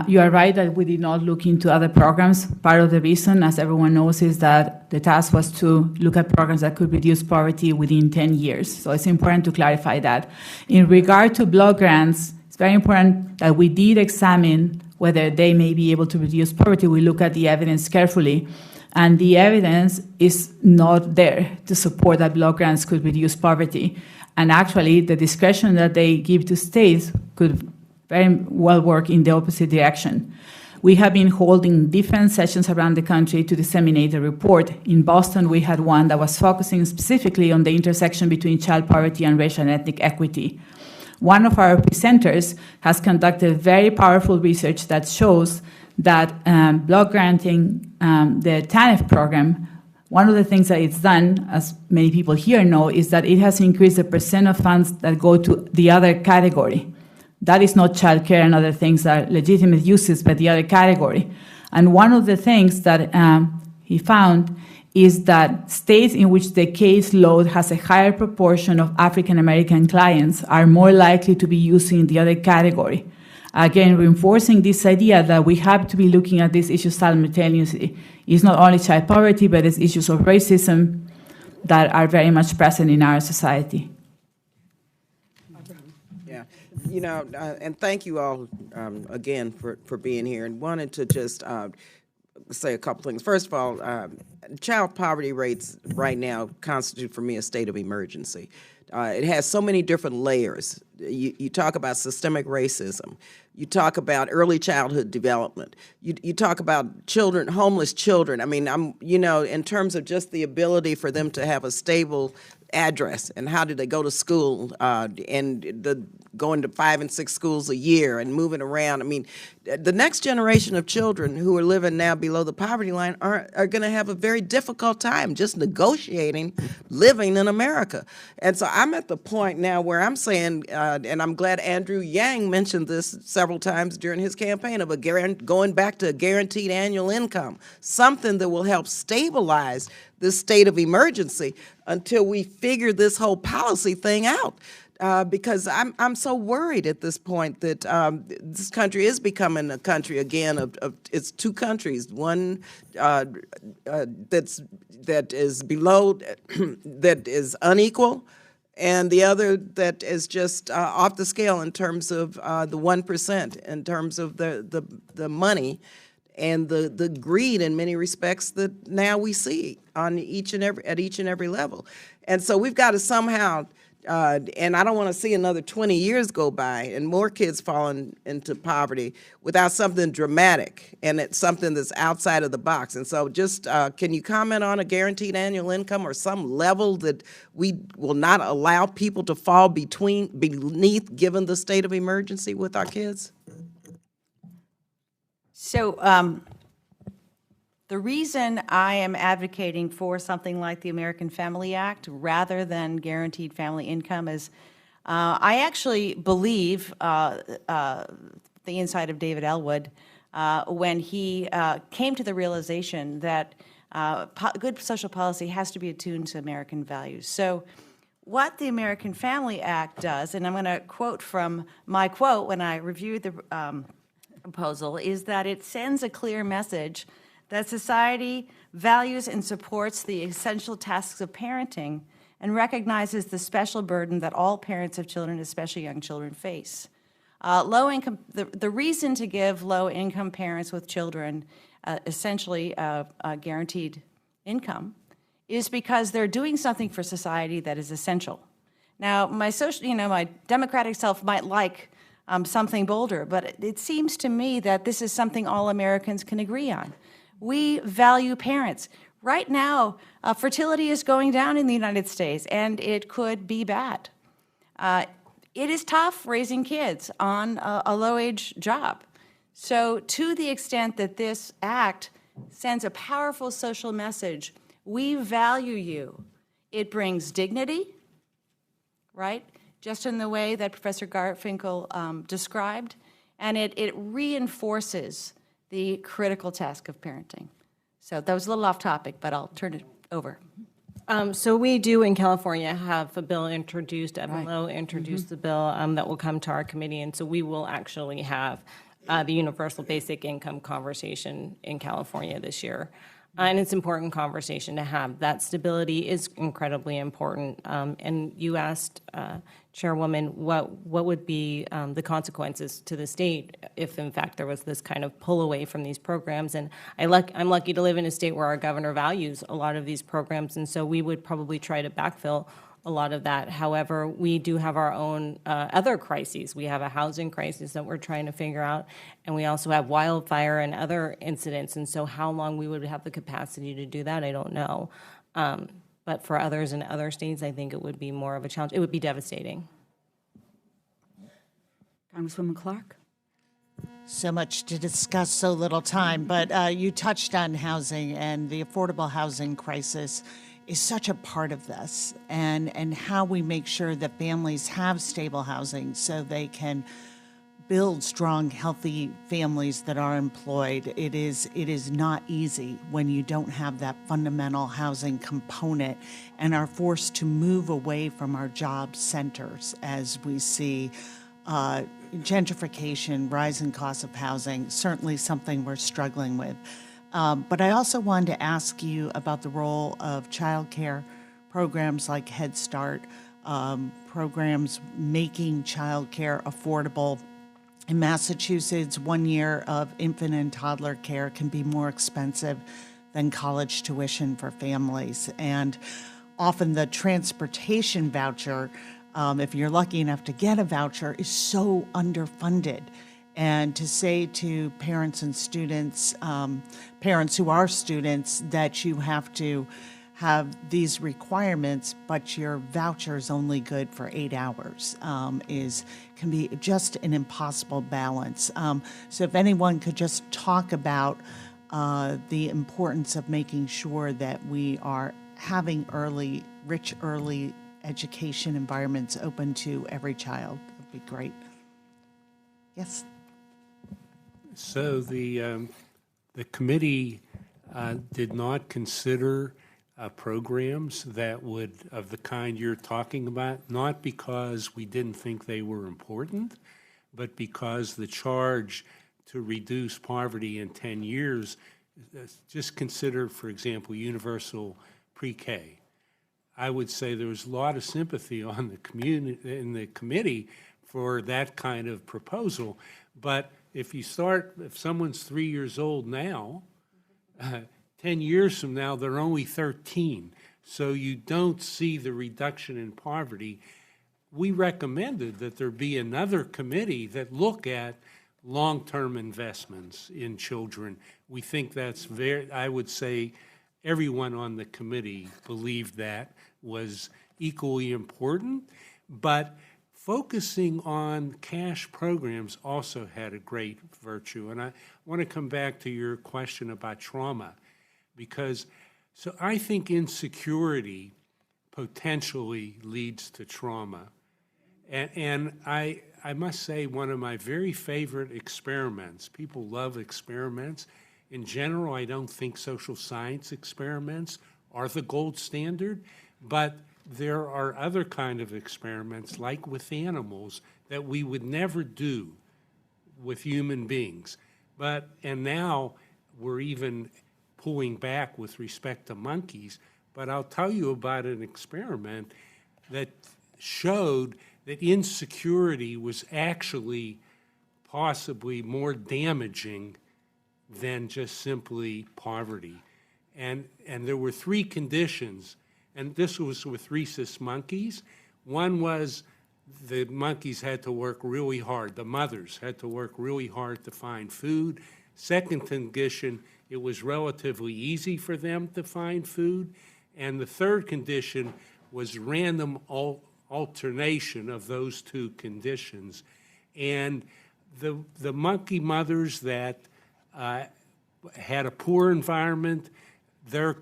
You are right that we did not look into other programs. Part of the reason, as everyone knows, is that the task was to look at programs that could reduce poverty within 10 years. So it's important to clarify that. In regard to block grants, it's very important that we did examine whether they may be able to reduce poverty. We look at the evidence carefully, and the evidence is not there to support that block grants could reduce poverty. And actually, the discretion that they give to states could very well work in the opposite direction. We have been holding different sessions around the country to disseminate the report. In Boston, we had one that was focusing specifically on the intersection between child poverty and racial and ethnic equity. One of our presenters has conducted very powerful research that shows that block granting the TANF program, one of the things that it's done, as many people here know, is that it has increased the percent of funds that go to the other category. That is not childcare and other things that are legitimate uses, but the other category. And one of the things that he found is that states in which the caseload has a higher proportion of African American clients are more likely to be using the other category. Again, reinforcing this idea that we have to be looking at these issues simultaneously. It's not only child poverty, but it's issues of racism that are very much present in our society. Yeah. And thank you all again for being here, and wanted to just say a couple things. First of all, child poverty rates right now constitute for me a state of emergency. It has so many different layers. You talk about systemic racism. You talk about early childhood development. You talk about children, homeless children. I mean, in terms of just the ability for them to have a stable address and how do they go to school and going to 5 and 6 schools a year and moving around. I mean, the next generation of children who are living now below the poverty line are going to have a very difficult time just negotiating living in America. And so I'm at the point now where I'm saying, and I'm glad Andrew Yang mentioned this several times during his campaign, of going back to a guaranteed annual income, something that will help stabilize this state of emergency until we figure this whole policy thing out. Because I'm so worried at this point that this country is becoming a country again of it's two countries, one that is below, that is unequal, and the other that is just off the scale in terms of the 1%, in terms of the money and the greed in many respects that now we see on each and every level. And so we've got to somehow, and I don't want to see another 20 years go by and more kids falling into poverty without something dramatic, and it's something that's outside of the box. And so just, can you comment on a guaranteed annual income or some level that we will not allow people to fall beneath given the state of emergency with our kids? So the reason I am advocating for something like the American Family Act rather than guaranteed family income is I actually believe the insight of David Ellwood when he came to the realization that good social policy has to be attuned to American values. So what the American Family Act does, and I'm going to quote from my quote when I reviewed the proposal, is that it sends a clear message that society values and supports the essential tasks of parenting and recognizes the special burden that all parents of children, especially young children, face. The reason to give low-income parents with children essentially a guaranteed income is because they're doing something for society that is essential. Now, my democratic self might like something bolder, but it seems to me that this is something all Americans can agree on. We value parents. Right now, fertility is going down in the United States, and it could be bad. It is tough raising kids on a low-wage job. So to the extent that this act sends a powerful social message, we value you. It brings dignity, right? Just in the way that Professor Garfinkel described, and it reinforces the critical task of parenting. So that was a little off topic, but I'll turn it over. So we do in California have a bill introduced, EventLow introduced the bill that will come to our committee, and so we will actually have the universal basic income conversation in California this year. And it's an important conversation to have. That stability is incredibly important. And you asked, Chairwoman, what would be the consequences to the state if, in fact, there was this kind of pull away from these programs? And I'm lucky to live in a state where our governor values a lot of these programs, and so we would probably try to backfill a lot of that. However, we do have our own other crises. We have a housing crisis that we're trying to figure out, and we also have wildfire and other incidents, and so how long we would have the capacity to do that, I don't know. But for others in other states, I think it would be more of a challenge. It would be devastating. Congresswoman Clark? So much to discuss, so little time, but you touched on housing, and the affordable housing crisis is such a part of this, and how we make sure that families have stable housing so they can build strong, healthy families that are employed. It is not easy when you don't have that fundamental housing component and are forced to move away from our job centers as we see gentrification, rising costs of housing, certainly something we're struggling with. But I also wanted to ask you about the role of child care programs like Head Start. programs making childcare affordable. In Massachusetts, 1 year of infant and toddler care can be more expensive than college tuition for families. And often the transportation voucher, if you're lucky enough to get a voucher, is so underfunded. And to say to parents and students, parents who are students, that you have to have these requirements, but your voucher is only good for 8 hours, can be just an impossible balance. So if anyone could just talk about the importance of making sure that we are having rich early education environments open to every child, that'd be great. Yes. So the committee did not consider programs that would, of the kind you're talking about, not because we didn't think they were important, but because the charge to reduce poverty in 10 years, just consider, for example, universal pre-K. I would say there was a lot of sympathy on the in the committee for that kind of proposal, but if someone's 3 years old now, 10 years from now, they're only 13. So you don't see the reduction in poverty. We recommended that there be another committee that look at long-term investments in children. We think that's I would say everyone on the committee believed that was equally important, but focusing on cash programs also had a great virtue. And I want to come back to your question about trauma, because I think insecurity potentially leads to trauma. And I must say, one of my very favorite experiments, people love experiments. In general, I don't think social science experiments are the gold standard, but there are other kind of experiments, like with animals, that we would never do with human beings. And now we're even pulling back with respect to monkeys, but I'll tell you about an experiment that showed that insecurity was actually possibly more damaging than just simply poverty. And there were 3 conditions, and this was with rhesus monkeys. One was the monkeys had to work really hard. The mothers had to work really hard to find food. Second condition, it was relatively easy for them to find food. And the third condition was random alternation of those 2 conditions. And the monkey mothers that had a poor environment, their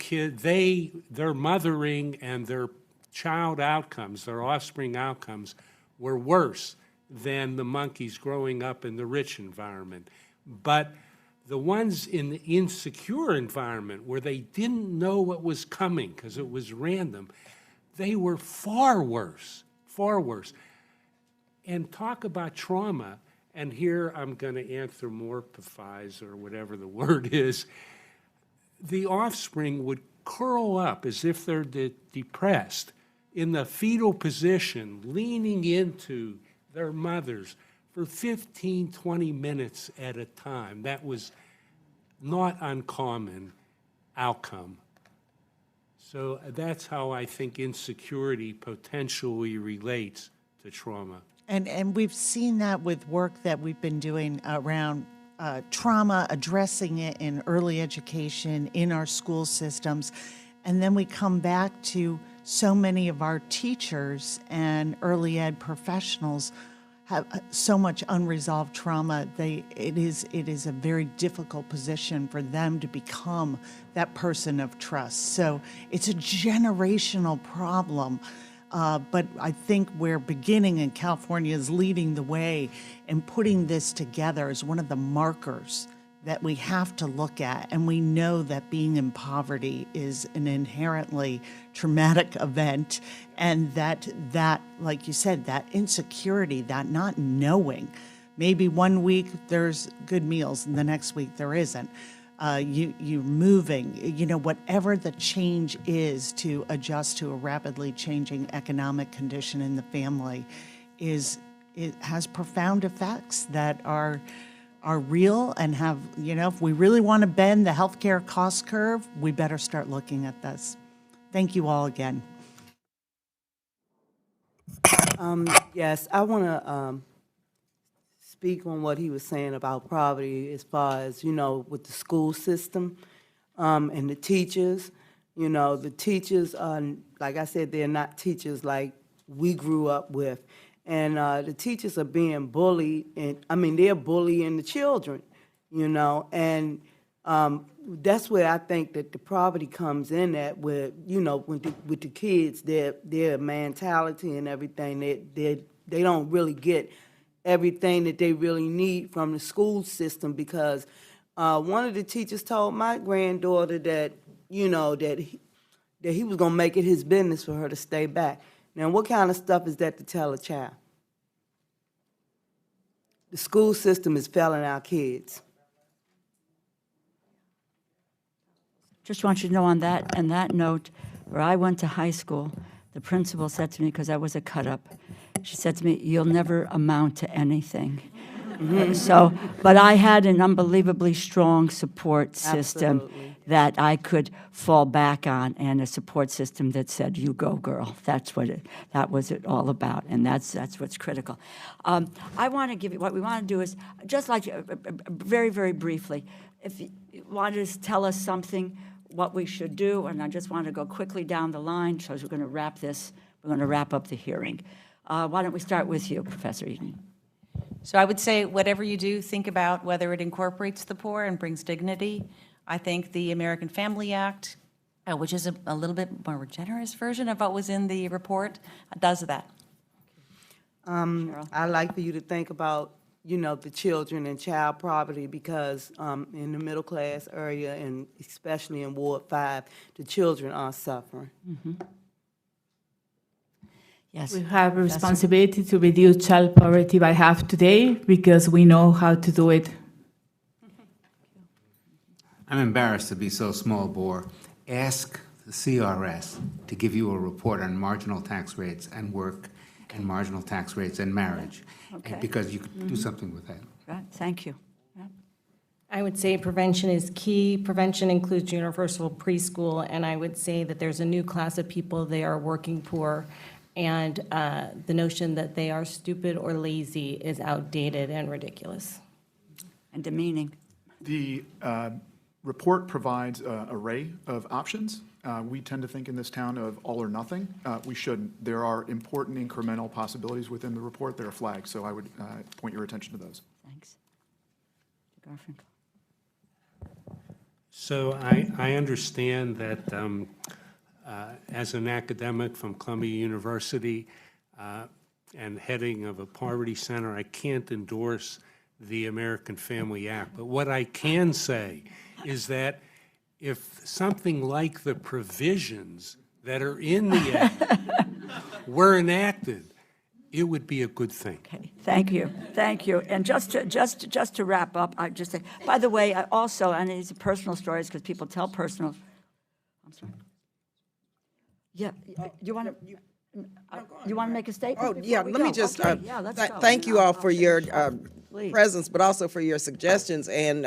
mothering and their child outcomes, their offspring outcomes, were worse than the monkeys growing up in the rich environment. But the ones in the insecure environment, where they didn't know what was coming because it was random, they were far worse, far worse. And talk about trauma, and here I'm going to anthropomorphize, or whatever the word is. The offspring would curl up as if they're depressed in the fetal position, leaning into their mothers for 15, 20 minutes at a time. That was not uncommon outcome. So that's how I think insecurity potentially relates to trauma. And we've seen that with work that we've been doing around trauma, addressing it in early education, in our school systems. And then we come back to so many of our teachers and early ed professionals have so much unresolved trauma. It is a very difficult position for them to become that person of trust. So it's a generational problem. But I think we're beginning, and California is leading the way in putting this together as one of the markers that we have to look at. And we know that being in poverty is an inherently traumatic event, and that, like you said, that insecurity, that not knowing, maybe one week there's good meals and the next week there isn't. you moving, whatever the change is to adjust to a rapidly changing economic condition in the family it has profound effects that are real and have, if we really want to bend the healthcare cost curve, we better start looking at this. Thank you all again. Yes, I want to speak on what he was saying about poverty as far as, with the school system and the teachers. The teachers, like I said, they're not teachers like we grew up with. And the teachers are being bullied, and they're bullying the children, and that's where I think that the poverty comes in at, where, with the kids, their mentality and everything, they don't really get everything that they really need from the school system, because one of the teachers told my granddaughter that, that he was going to make it his business for her to stay back. Now, what kind of stuff is that to tell a child? The school system is failing our kids. Just want you to know on that note, where I went to high school, the principal said to me, because I was a cut-up, she said to me, "You'll never amount to anything." So, but I had an unbelievably strong support system. Absolutely. That I could fall back on, and a support system that said, "You go, girl." That was it all about, and that's what's critical. I want to give you, what we want to do is, just like, very, very briefly, if you want to tell us something, what we should do, and I just want to go quickly down the line, because we're going to wrap up the hearing. Why don't we start with you, Professor Eden? So I would say, whatever you do, think about whether it incorporates the poor and brings dignity. I think the American Family Act, which is a little bit more generous version of what was in the report, does that. I'd like for you to think about, the children and child poverty, because in the middle class area, and especially in Ward 5, the children are suffering. Mm-hmm. Yes. We have a responsibility to reduce child poverty by half today, because we know how to do it. I'm embarrassed to be so small bore. Ask the CRS to give you a report on marginal tax rates and work, and marginal tax rates and marriage, because you could do something with that. Right. Thank you. I would say prevention is key. Prevention includes universal preschool, and I would say that there's a new class of people, they are working poor, and the notion that they are stupid or lazy is outdated and ridiculous. And demeaning. The report provides an array of options. We tend to think in this town of all or nothing. We shouldn't. There are important incremental possibilities within the report that are flagged, so I would point your attention to those. Thanks. Garfinkel. So I understand that as an academic from Columbia University and heading of a poverty center, I can't endorse the American Family Act. But what I can say is that if something like the provisions that are in the act were enacted, it would be a good thing. Okay, thank you. And just to wrap up, I just say, by the way, I also, and these are personal stories because people tell personal. I'm sorry. Yeah, you want to make a statement? Oh, yeah, let me just let's go. thank you all for your Please. presence, but also for your suggestions. And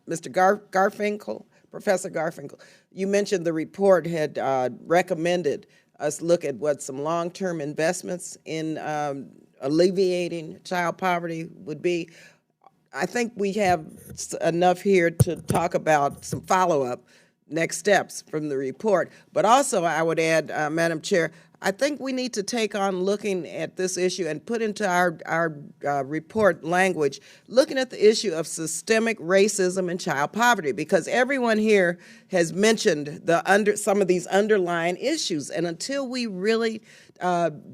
Mr. Garfinkel, Professor Garfinkel, you mentioned the report had recommended us look at what some long-term investments in alleviating child poverty would be. I think we have enough here to talk about some follow-up next steps from the report. But also, I would add, Madam Chair, I think we need to take on looking at this issue and put into our report language, looking at the issue of systemic racism and child poverty, because everyone here has mentioned some of these underlying issues. And until we really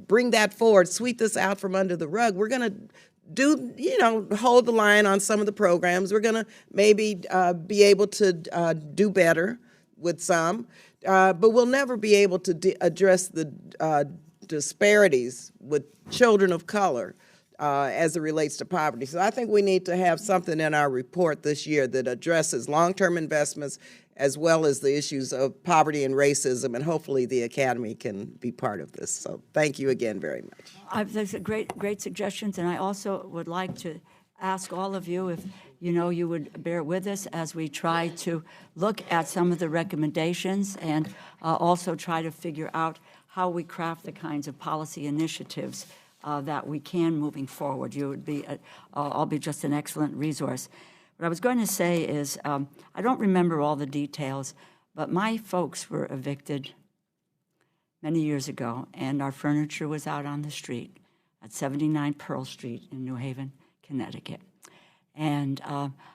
bring that forward, sweep this out from under the rug, we're going to hold the line on some of the programs. We're going to maybe be able to do better with some, but we'll never be able to address the disparities with children of color as it relates to poverty. So I think we need to have something in our report this year that addresses long-term investments as well as the issues of poverty and racism, and hopefully the Academy can be part of this. So thank you again very much. There's a great suggestions, and I also would like to ask all of you if you would bear with us as we try to look at some of the recommendations and also try to figure out how we craft the kinds of policy initiatives that we can moving forward. You would be, I'll be just an excellent resource. What I was going to say is, I don't remember all the details, but my folks were evicted many years ago, and our furniture was out on the street at 79 Pearl Street in New Haven, Connecticut. And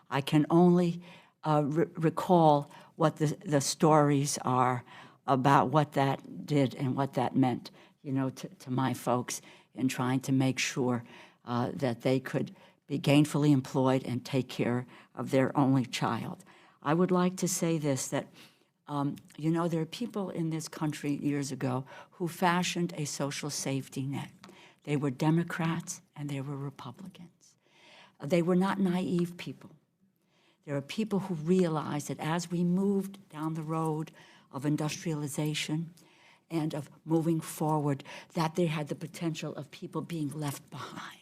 I can only recall what the stories are about what that did and what that meant, to my folks in trying to make sure that they could be gainfully employed and take care of their only child. I would like to say this, that there are people in this country years ago who fashioned a social safety net. They were Democrats and they were Republicans. They were not naive people. There are people who realized that as we moved down the road of industrialization and of moving forward, that they had the potential of people being left behind.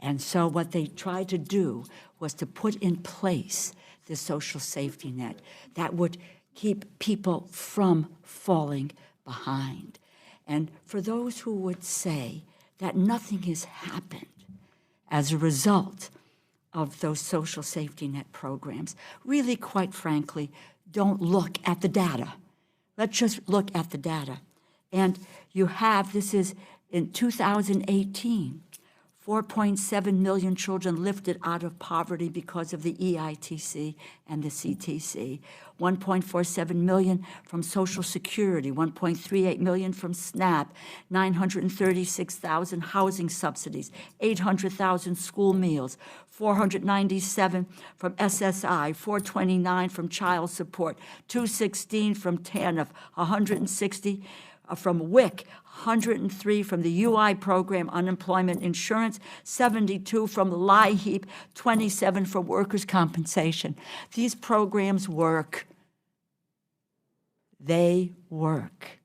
And so what they tried to do was to put in place this social safety net that would keep people from falling behind. And for those who would say that nothing has happened as a result of those social safety net programs, really, quite frankly, don't look at the data. Let's just look at the data. And you have, this is in 2018, 4.7 million children lifted out of poverty because of the EITC and the CTC, 1.47 million from Social Security, 1.38 million from SNAP, 936,000 housing subsidies, 800,000 school meals, 497 from SSI, 429 from child support, 216 from TANF, 160 from WIC, 103 from the UI program, unemployment insurance, 72 from LIHEAP, 27 from workers' compensation. These programs work. They work.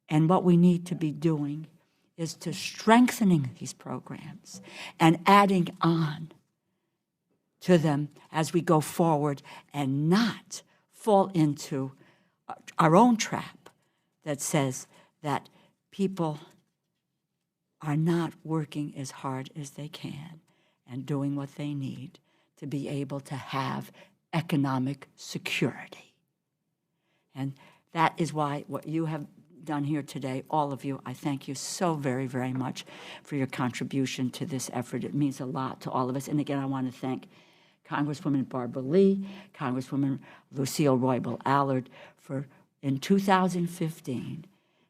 And what we need to be doing is to strengthening these programs and adding on to them as we go forward and not fall into our own trap that says that people are not working as hard as they can and doing what they need to be able to have economic security. And that is why what you have done here today, all of you, I thank you so very, very much for your contribution to this effort. It means a lot to all of us. And again, I want to thank Congresswoman Barbara Lee, Congresswoman Lucille Roybal Allard for, in 2015,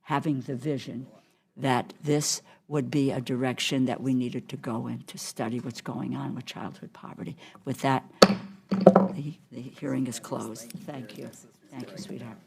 having the vision that this would be a direction that we needed to go in to study what's going on with childhood poverty. With that, the hearing is closed. Thank you. Thank you, sweetheart.